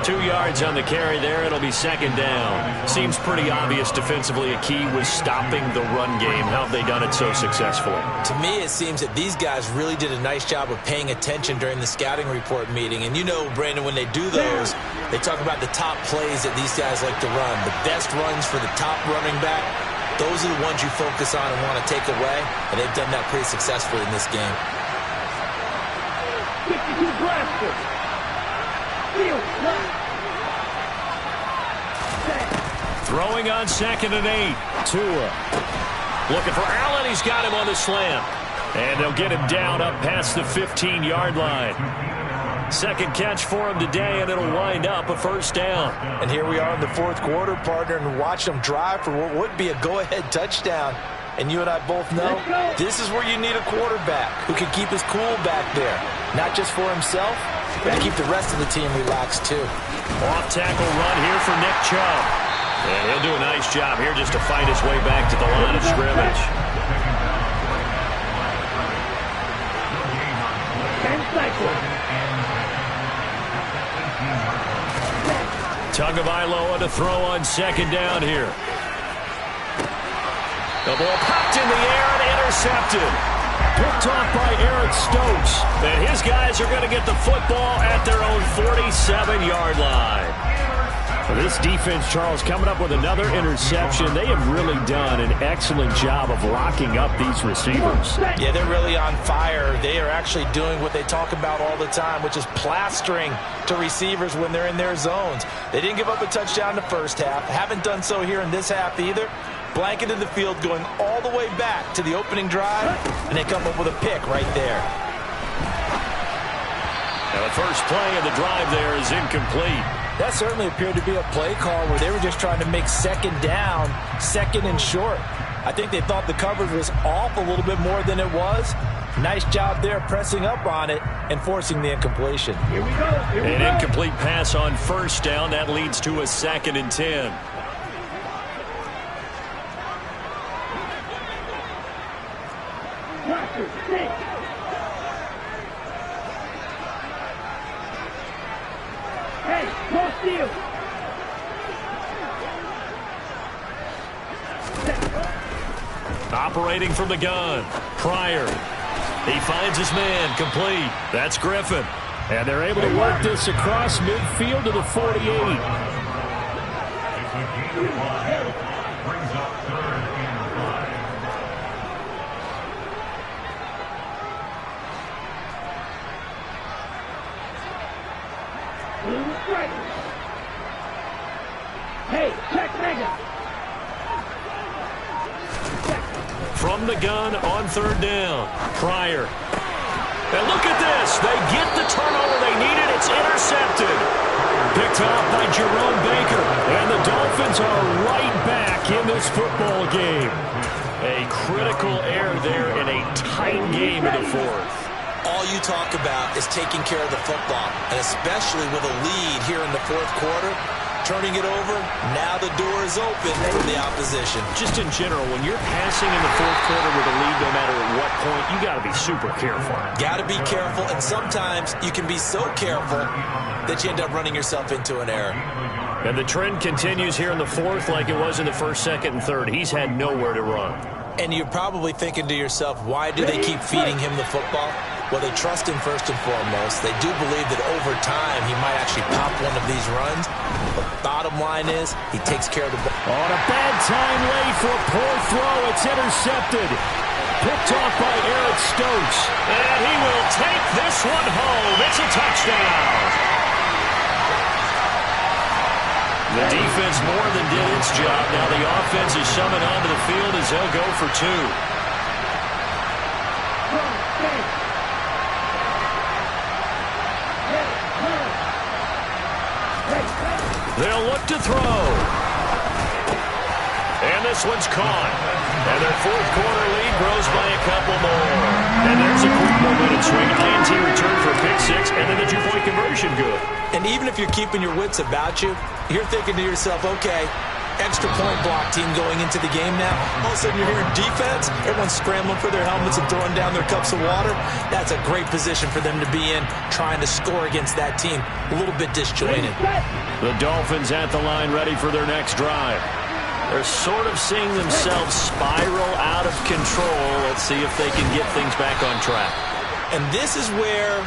2 yards on the carry there. It'll be second down. Seems pretty obvious defensively a key was stopping the run game. How have they done it so successfully? To me, it seems that these guys really did a nice job of paying attention during the scouting report meeting. And you know, Brandon, when they do those, they talk about the top plays that these guys like to run. The best runs for the top running back. Those are the ones you focus on and want to take away. And they've done that pretty successfully in this game. 52 blaster. Field left. Throwing on 2nd and 8. Tua. Looking for Allen. He's got him on the slant. And they'll get him down up past the 15-yard line. Second catch for him today, and it'll wind up a first down. And here we are in the fourth quarter, partner, and watch them drive for what would be a go-ahead touchdown. And you and I both know this is where you need a quarterback who can keep his cool back there. Not just for himself, but to keep the rest of the team relaxed, too. Off-tackle run here for Nick Chubb. And he'll do a nice job here just to fight his way back to the line of scrimmage. 10 cycles. Tagovailoa to throw on second down here. The ball popped in the air and intercepted. Picked off by Eric Stokes. And his guys are going to get the football at their own 47-yard line. This defense, Charles, coming up with another interception. They have really done an excellent job of locking up these receivers. Yeah, they're really on fire. They are actually doing what they talk about all the time, which is plastering to receivers when they're in their zones. They didn't give up a touchdown in the first half. Haven't done so here in this half either. Blanketed the field going all the way back to the opening drive, and they come up with a pick right there. Now the first play of the drive there is incomplete. That certainly appeared to be a play call where they were just trying to make second down, second and short. I think they thought the coverage was off a little bit more than it was. Nice job there pressing up on it and forcing the incompletion. Here we go. Here we An go. incomplete pass on first down. That leads to a 2nd and 10. Roster, six. Hey, no steal. Operating from the gun. Pryor. He finds his man. Complete. That's Griffin. And they're able to work this across midfield to the 48. Hey, check mega. From the gun on third down. Pryor. And look at this. They get the turnover they needed. It's intercepted. Picked off by Jerome Baker. And the Dolphins are right back in this football game. A critical error there in a tight game in the fourth. All you talk about is taking care of the football, and especially with a lead here in the fourth quarter, turning it over, now the door is open for the opposition. Just in general, when you're passing in the fourth quarter with a lead, no matter at what point, you got to be super careful. Got to be careful, and sometimes you can be so careful that you end up running yourself into an error. And the trend continues here in the fourth like it was in the first, second, and third. He's had nowhere to run. And you're probably thinking to yourself, why do they keep feeding him the football? Well, they trust him first and foremost. They do believe that over time he might actually pop one of these runs. But bottom line is he takes care of the ball. On a bad time late for a poor throw. It's intercepted. Picked off by Eric Stokes. And he will take this one home. It's a touchdown. The defense more than did its job. Now the offense is summoned onto the field as they'll go for two. They'll look to throw. And this one's caught. And their fourth quarter lead grows by a couple more. And there's a quick momentum swing. INT return for a pick six, and then the two-point conversion good. And even if you're keeping your wits about you, you're thinking to yourself, okay, extra point block team going into the game now. All of a sudden you're hearing defense. Everyone's scrambling for their helmets and throwing down their cups of water. That's a great position for them to be in, trying to score against that team. A little bit disjointed. The Dolphins at the line ready for their next drive. They're sort of seeing themselves spiral out of control. Let's see if they can get things back on track. And this is where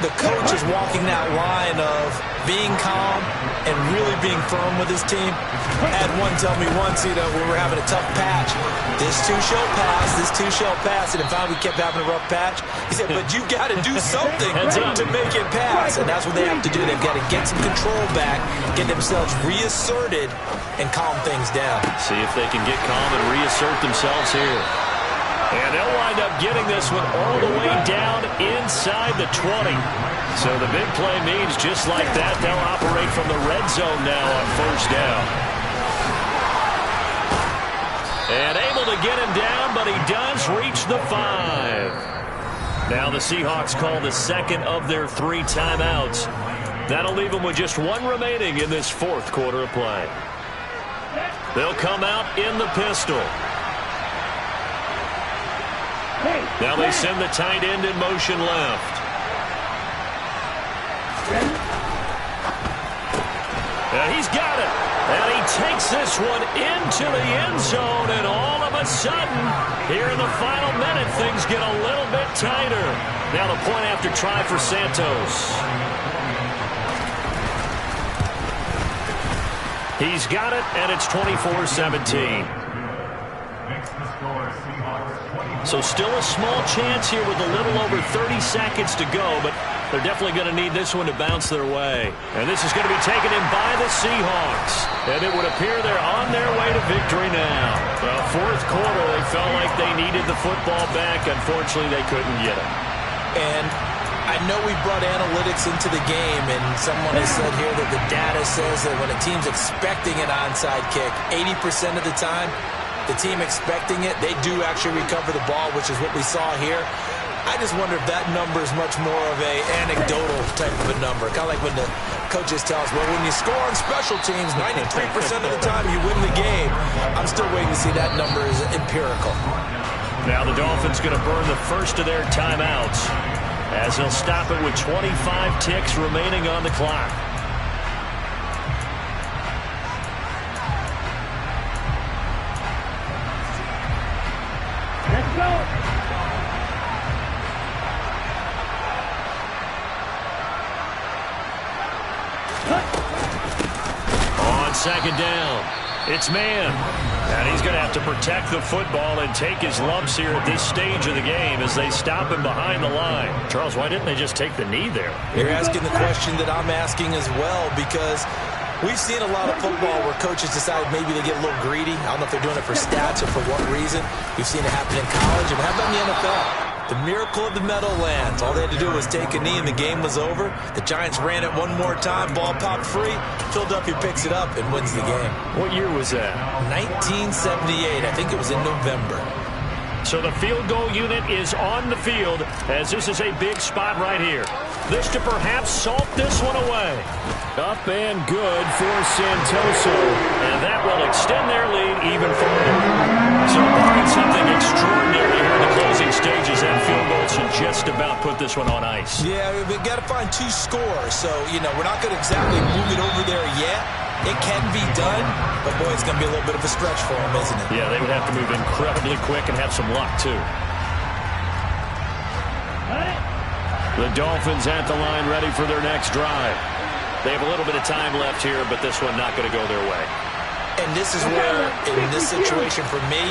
the coach is walking that line of being calm and really being firm with his team. I had one tell me once, when we were having a tough patch, this too shall pass, this too shall pass, and if we kept having a rough patch, he said, but you got to do something to make it pass, and that's what they have to do. They've got to get some control back, get themselves reasserted, and calm things down. See if they can get calm and reassert themselves here. And they'll wind up getting this one all the way down inside the 20. So the big play means just like that, they'll operate from the red zone now on first down. And able to get him down, but he does reach the 5. Now the Seahawks call the second of their 3 timeouts. That'll leave them with just 1 remaining in this fourth quarter of play. They'll come out in the pistol. Now they send the tight end in motion left. And he's got it. And he takes this one into the end zone. And all of a sudden, here in the final minute, things get a little bit tighter. Now the point after try for Santos. He's got it, and it's 24-17. So still a small chance here with a little over 30 seconds to go, but they're definitely going to need this one to bounce their way. And this is going to be taken in by the Seahawks. And it would appear they're on their way to victory now. The fourth quarter, they felt like they needed the football back. Unfortunately, they couldn't get it. And I know we brought analytics into the game, and someone has said here that the data says that when a team's expecting an onside kick, 80% of the time, the team expecting it, they do actually recover the ball, which is what we saw here. I just wonder if that number is much more of a anecdotal type of a number. Kind of like when the coaches tell us, well, when you score on special teams, 93% of the time you win the game. I'm still waiting to see that number is empirical. Now the Dolphins going to burn the first of their timeouts as they'll stop it with 25 ticks remaining on the clock. Let's go. On second down, it's man. And he's going to have to protect the football and take his lumps here at this stage of the game as they stop him behind the line. Charles, why didn't they just take the knee there? You're asking the question that I'm asking as well, because we've seen a lot of football where coaches decide maybe they get a little greedy. I don't know if they're doing it for stats or for what reason. We've seen it happen in college. And how about in the NFL? The miracle of the Meadowlands. All they had to do was take a knee and the game was over. The Giants ran it one more time. Ball popped free. Philadelphia picks it up and wins the game. What year was that? 1978. I think it was in November. So the field goal unit is on the field as this is a big spot right here. This to perhaps salt this one away. Up and good for Santoso. And that will extend their lead even further. So barring something extraordinary here in the closing stages, that field goal should just about put this one on ice. Yeah, we've got to find 2 scores. So, we're not going to exactly move it over there yet. It can be done, but boy, it's going to be a little bit of a stretch for them, isn't it? Yeah, they would have to move incredibly quick and have some luck, too. The Dolphins at the line ready for their next drive. They have a little bit of time left here, but this one not going to go their way. And this is where, in this situation for me,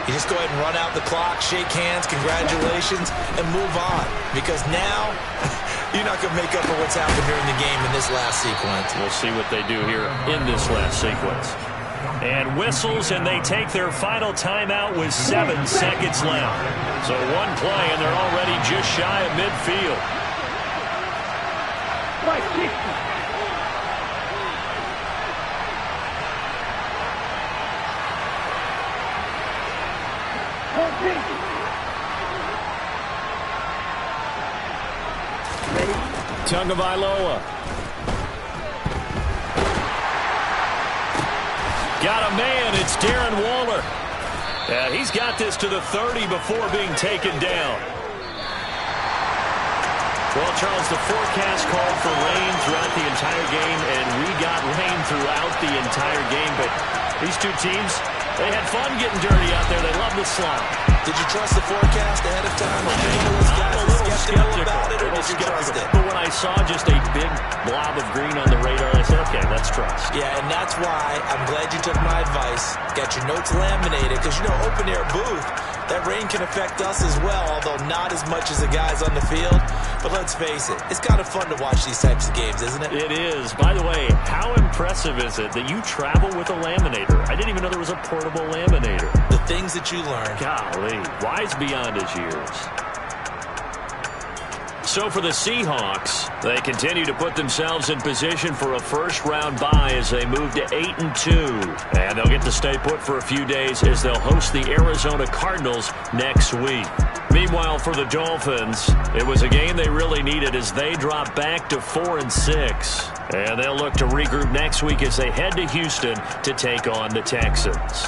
you just go ahead and run out the clock, shake hands, congratulations, and move on. Because now, you're not going to make up for what's happened during the game in this last sequence. We'll see what they do here in this last sequence. And whistles, and they take their final timeout with 7 seconds left. So one play, and they're already just shy of midfield. Right, 60. Tagovailoa. Got a man. It's Darren Waller. He's got this to the 30 before being taken down. Well, Charles, the forecast called for rain throughout the entire game, and we got rain throughout the entire game. But these two teams, they had fun getting dirty out there. They love the slide. Did you trust the forecast ahead of time? Or maybe those guys I'm a little skeptical about it, or did you trust it? But when I saw just a big blob of green on the radar, I said, okay, let's trust. Yeah, and that's why I'm glad you took my advice. Got your notes laminated, because, open air booth, that rain can affect us as well, although not as much as the guys on the field. But let's face it, it's kind of fun to watch these types of games, isn't it? It is. By the way, how impressive is it that you travel with a laminator? I didn't even know there was a portable laminator. The things that you learn. Golly, wise beyond his years. So for the Seahawks, they continue to put themselves in position for a first-round bye as they move to 8-2. And they'll get to stay put for a few days as they'll host the Arizona Cardinals next week. Meanwhile, for the Dolphins, it was a game they really needed as they drop back to 4-6. And they'll look to regroup next week as they head to Houston to take on the Texans.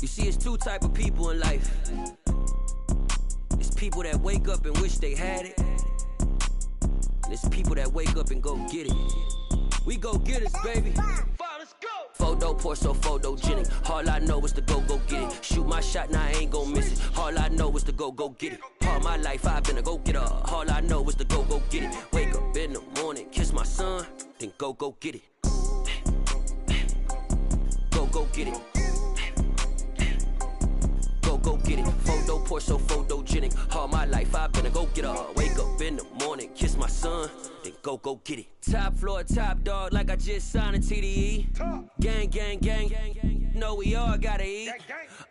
You see, it's two type of people in life. It's people that wake up and wish they had it. And it's people that wake up and go get it. We go get it, baby. Let's go. Photo pour so photogenic. All I know is to go get it. Shoot my shot, now I ain't gon' miss it. All I know is to go get it. All my life I've been a go getter. All I know is to go get it. Wake up in the morning, kiss my son, then go get it. Go get it. Go get it. Photo pour so photogenic. All my life I've been a go getter. Wake up in the morning, kiss my son, then go get it. Top floor, top dog, like I just signed a TDE. Gang, gang, gang, gang, gang. Know we all gotta eat.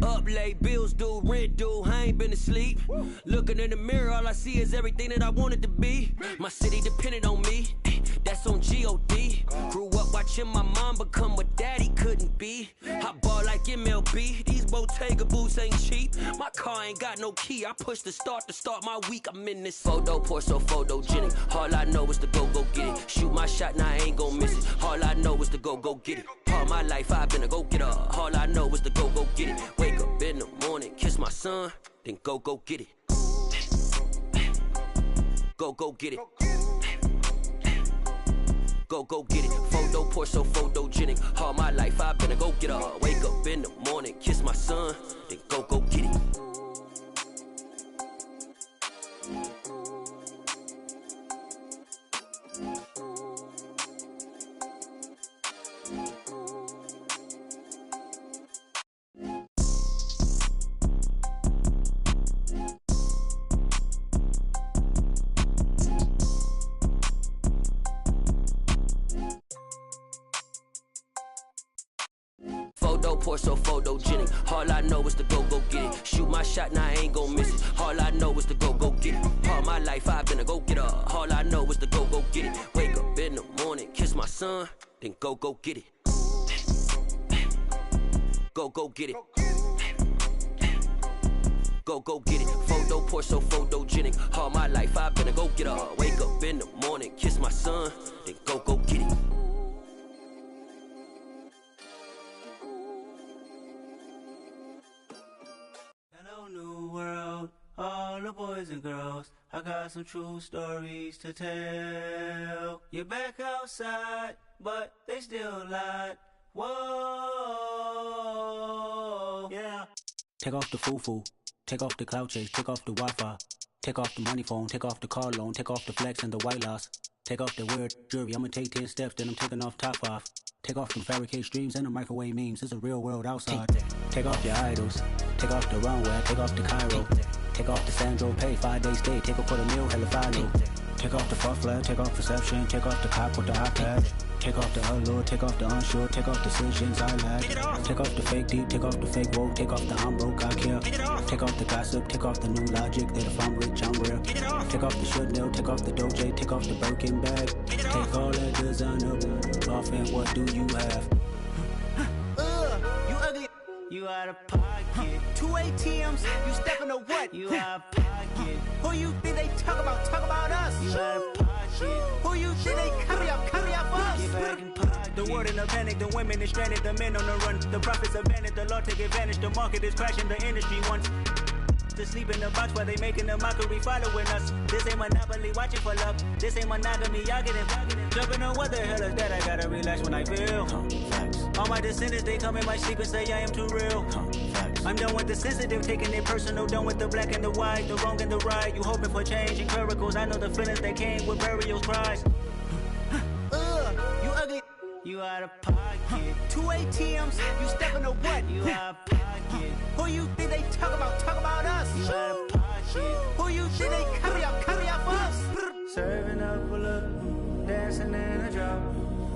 Up late, bills due, rent due. I ain't been asleep. Looking in the mirror, all I see is everything that I wanted to be. My city depended on me. That's on G.O.D. Grew up watching my mom become what daddy couldn't be. I ball like MLB. These Bottega boots ain't cheap. My car ain't got no key. I push the start to start my week. I'm in this photo pour so photogenic. All I know is to go get it. Shoot my shot, now I ain't gon' miss it. All I know is to go get it. All my life I've been a go getter. All I know is to go get it. Wake up in the morning, kiss my son, then go get it. Go get it. Go get it. Photo pour so photogenic. All my life I've been a go getter. Wake up in the morning, kiss my son, then go get it. Photo pour so photogenic. All I know is to go get it. Shoot my shot, now I ain't gon' miss it. All I know is to go get it. All my life I've been a go getter. All I know is to go get it. Wake up in the morning, kiss my son, then go get it. Go get it. Go get it. Photo pour so photogenic. All my life I've been a go getter. Wake up in the morning, kiss my son, then go get it. Hello, new world, all the boys and girls. I got some true stories to tell. You're back outside, but they still lied. Whoa, yeah. Take off the foo-foo, take off the cloud chase, take off the Wi-Fi, take off the money phone, take off the car loan, take off the flex and the white loss, take off the weird jewelry. I'ma take 10 steps, then I'm taking off top off. Take off them fabricate streams and the microwave memes. It's a real world outside. Take off your idols, take off the runway, take off the Cairo, take off the Sandro pay, 5-day stay, take off for the meal, hella follow. Take off the fuck flag, take off perception, take off the cop with the iPad. Take off the allure, take off the unsure, take off decisions I lack. Take off the fake deep, take off the fake woke, take off the I'm broke, I care. Take off the gossip, take off the new logic that if I'm rich, I'm real. Take off the Chanel, take off the Doja, take off the Birkin bag. Take all that designer off and what do you have? You ugly. You out of pocket. 2 ATMs, you stepping to what? You out of pocket. Who you think they talk about? Talk about us. You out of pocket. Who you think they carry up us? Get back in pocket. The world in a panic, the women is stranded, the men on the run. The profits abandoned, the law take advantage. The market is crashing, the industry wants to sleep in the box while they making a mockery following us. This ain't monopoly, watching for love. This ain't monogamy, y'all getting jumping on what the hell is that? I gotta relax when I feel. All my descendants, they come in my sleep and say I am too real. I'm done with the sensitive, taking it personal. Done with the black and the white, the wrong and the right. You hoping for change and miracles. I know the feelings that came with burial cries. You ugly. You out of pocket. 2 ATMs, you stepping to what? You out of pocket. Who you think they talk about? Talk about us. You out of pocket. Who you think they carry up us? Serving up a look, dancing in a drop.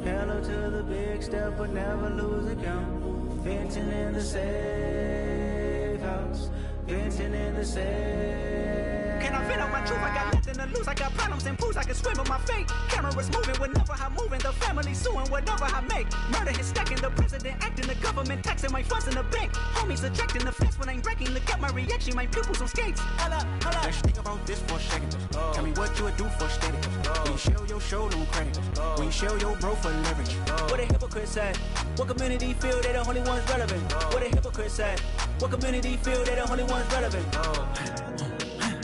Hello to the big step, but never lose a count. Venting in the safe house, venting in the safe can I vent out my truth? I got nothing to lose. I got problems and pools. I can swim with my fate. Cameras moving whenever I'm moving. The family suing whatever I make. Murder is stacking. The president acting. The government taxing my funds in the bank. Homies ejecting the fence when I'm breaking. Look at my reaction. My pupils on skates. Hold up. Let's think about this for a second. Tell me what you would do for steady. When you show your show no credit. When you show your bro for leverage. What a hypocrite said. What community feel they the only ones relevant? What a hypocrite said. What community feel they the only ones relevant?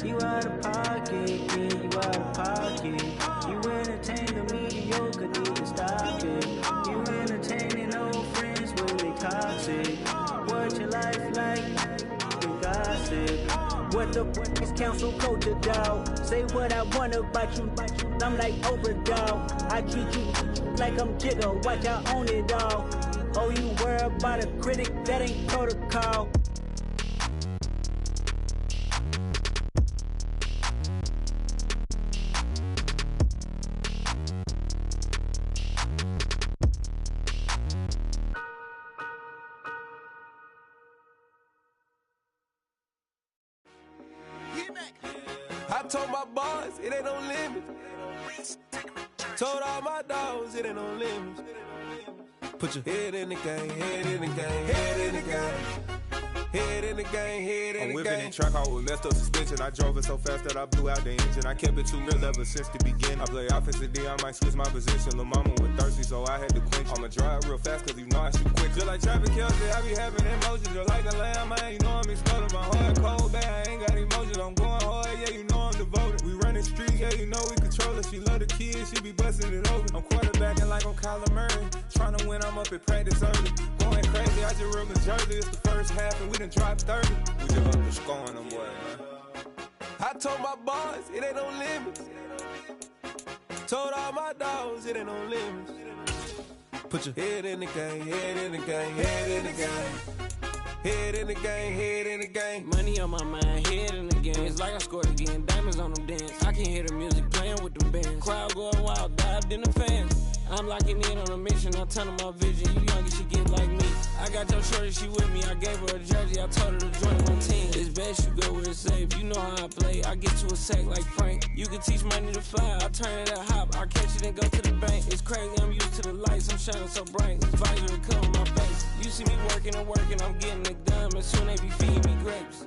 You out of pocket, yeah, you out of pocket. You entertain the mediocre, need to stop it. You entertaining old friends when they toxic. What your life like? You gossip. What the fuck is council culture, dog? Say what I want about you. I'm like Oprah, dog. I treat you like I'm Jigga. Watch I own it, dog. Oh, you worry about a critic? That ain't protocol. I told my boys, it ain't no limit. Told all my dogs, it ain't no limit. Put your head in the game, head in the game, head in the game. Head in the game, head in the game. I'm whipping in track, I was messed up suspension. I drove it so fast that I blew out the engine. I kept it too real ever since the beginning. I play offensive D, I might switch my position. Lil' mama was thirsty, so I had to quench. I'ma drive real fast, cause you know I shoot quick. Just like traffic Kelsey, I be having emotions. Just like a lamb, man, you know I'm exploding. My heart cold, bad, I ain't got emotions. I'm going hard, yeah, you know I'm devoted. We running street, yeah, you know we control it. She love the kids, she be busting it open. I'm quarterbacking like I'm Kyler Murray. Trying to win, I'm up at practice early. Going crazy, I just ripped the jersey. It's the first half, and we done dropped 30. We just up to scoring them, boy, man. I told my boys, it ain't no limits. Told all my dogs, it ain't no limits. Put your head in the game, head in the game, head in the game. Head in the game, head in the game. Money on my mind, head in the game. It's like I scored again, diamonds on them dance. I can hear the music playing with them bands. Crowd going wild, dived in the fans. I'm locking in on a mission, I tell them my vision. You young, you should get like me. I got your shorty, she with me. I gave her a jersey, I told her to join my team. It's best you go where it's safe. You know how I play. I get to a sack like Frank. You can teach money to fly. I turn it a hop. I catch it and go to the bank. It's crazy, I'm used to the lights. I'm shining so bright. This visor will cover my face. You see me working and working. I'm getting it done. And soon they be feeding me grapes.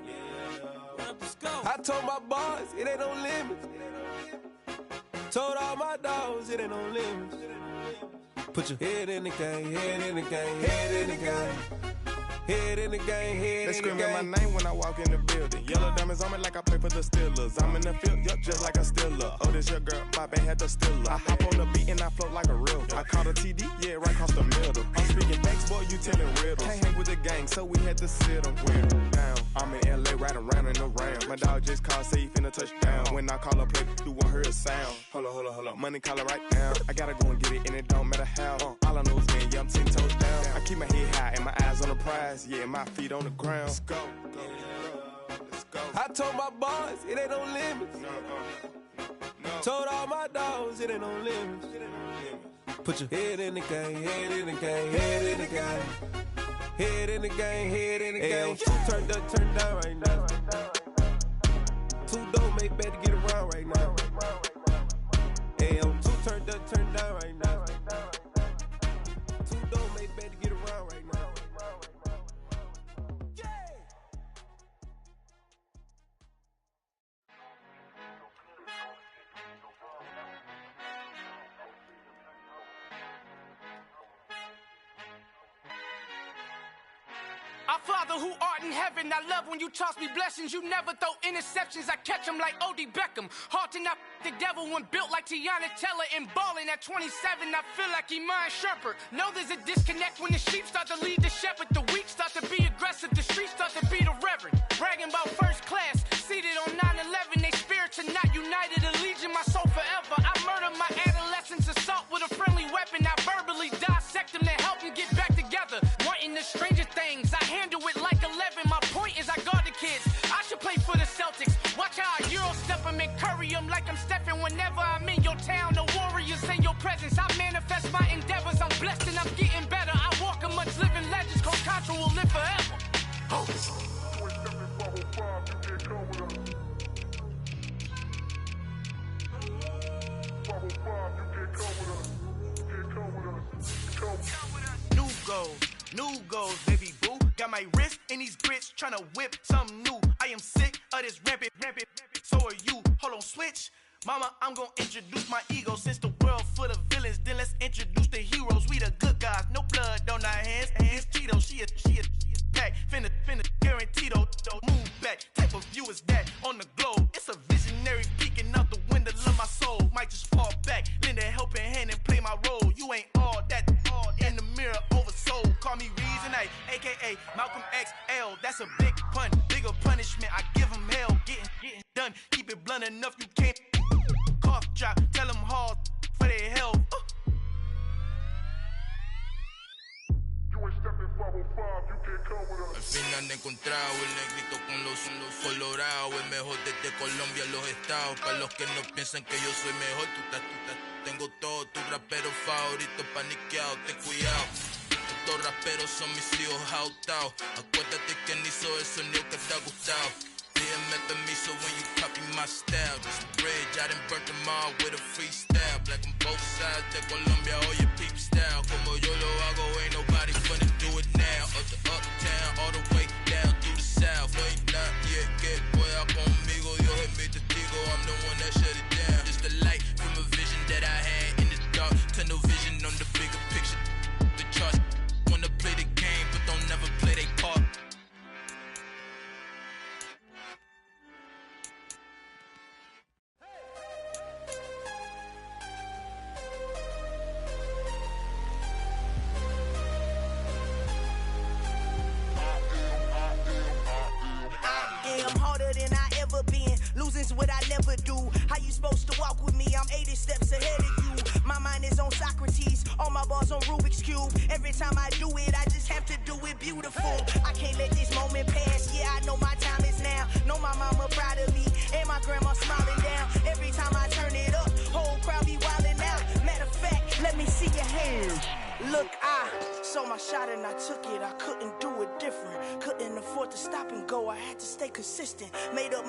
I told my boys, it ain't no limits. Told all my dogs, it ain't no limits. Put your head in the game, head in the game, head in the game. Head in the game, head they in the game. They screaming my name when I walk in the building. Yellow diamonds on me like I play for the Steelers. I'm in the field, yup, just like a Steeler. Oh, this your girl, my band had the Steeler. I hop on the beat and I float like a real. I caught a TD, yeah, right across the middle. I'm speaking facts, boy, you telling riddles. Can't hang with the gang, so we had to sit them down. I'm in LA, riding around and around. My dog just called, say he finna touchdown. When I call a play, you won't hear a sound. Hold up, money call it right now. I gotta go and get it, and it don't matter how. All I know is, man, yeah, I'm 10 toes down. I keep my head high and my eyes on the prize. Yeah, my feet on the ground. Let's go. Let's go. I told my boys, it ain't no limits. No. Told all my dogs, it ain't no limits. Put your head in the game, head in the game, head in the game. Head in the game, head in the game. Two turned up, turned down right now. Two don't make bad to get around right now. Two turned up, turned down right now. Two don't make bad to get around right now. Our Father who art in heaven, I love when you toss me blessings. You never throw interceptions, I catch them like O.D. Beckham. Hard to not the devil when built like Tiana Teller and balling at 27, I feel like Iman Shumpert. Know there's a disconnect when the sheep start to lead the shepherd. The weak start to be aggressive, the streets start to be the reverend. Bragging about first class, seated on 9/11. They spirits are not united, a legion, my soul forever. I murder my adolescence, assault with a friendly weapon. I verbally dissect them to help them get back together. Wanting the stranger things, I handle it like 11. My point is I guard the kids. I should play for the Celtics. Watch how I Euro step them and curry them like I'm stepping. Whenever I'm in your town, the Warriors in your presence. I manifest my endeavors. I'm blessed and I'm getting better. I walk amongst living legends, contractual New goals, baby boo. Got my wrist in these grits, tryna whip something new. I am sick of this rampant. So are you. Hold on, switch. Mama, I'm gonna introduce my ego. Since the world full of villains, then let's introduce the heroes. We the good guys, no blood on our hands. Hands Cheetos, she a pack. Finna, guaranteed, move back. Type of view is that on the globe? It's a visionary peeking out the window of my soul. Might just fall back, lend a helping hand and play my role. You ain't all that in the mirror oversold. Call me Reason A, aka Malcolm XL. That's a big pun, bigger punishment. I give him hell, getting done. Keep it blunt enough, you can't cough drop. Tell them hard for their health. Al fin han encontrado el negrito con los colorados, el mejor desde Colombia a los estados. Para los que no piensan que yo soy mejor, tengo todos tus raperos favoritos paniqueados, ten cuidado. Estos raperos son mis hijos adoptados. Acuérdate quién hizo el sonido que te ha gustado. Pídeme permiso when you copy my style. This bridge, I done burnt them all with a freestyle. Black on both sides de Colombia, oye peep style. Como yo lo hago, ain't nobody finna do it now. Up to uptown, all the way down through the south. Ain't not yet, que pueda conmigo. Dios es mi testigo, I'm the one that shut it down. Just the light from a vision that I had in the dark. Tunnel vision on the bigger picture. The charts wanna play the game, but don't never play their part. Losing's what I never do. How you supposed to walk with me? I'm 80 steps ahead of you. My mind is on Socrates, all my balls on Rubik's Cube. Every time I do it, I just have to do it beautiful. I can't let this moment pass. Yeah, I know my time is now. Know my mama proud of me, and my grandma smiling down. Every time I turn it up, whole crowd be wildin' out. Matter of fact, let me see your hands. Look, I saw my shot and I took it. I couldn't do it different. Couldn't afford to stop and go. I had to stay consistent. Made up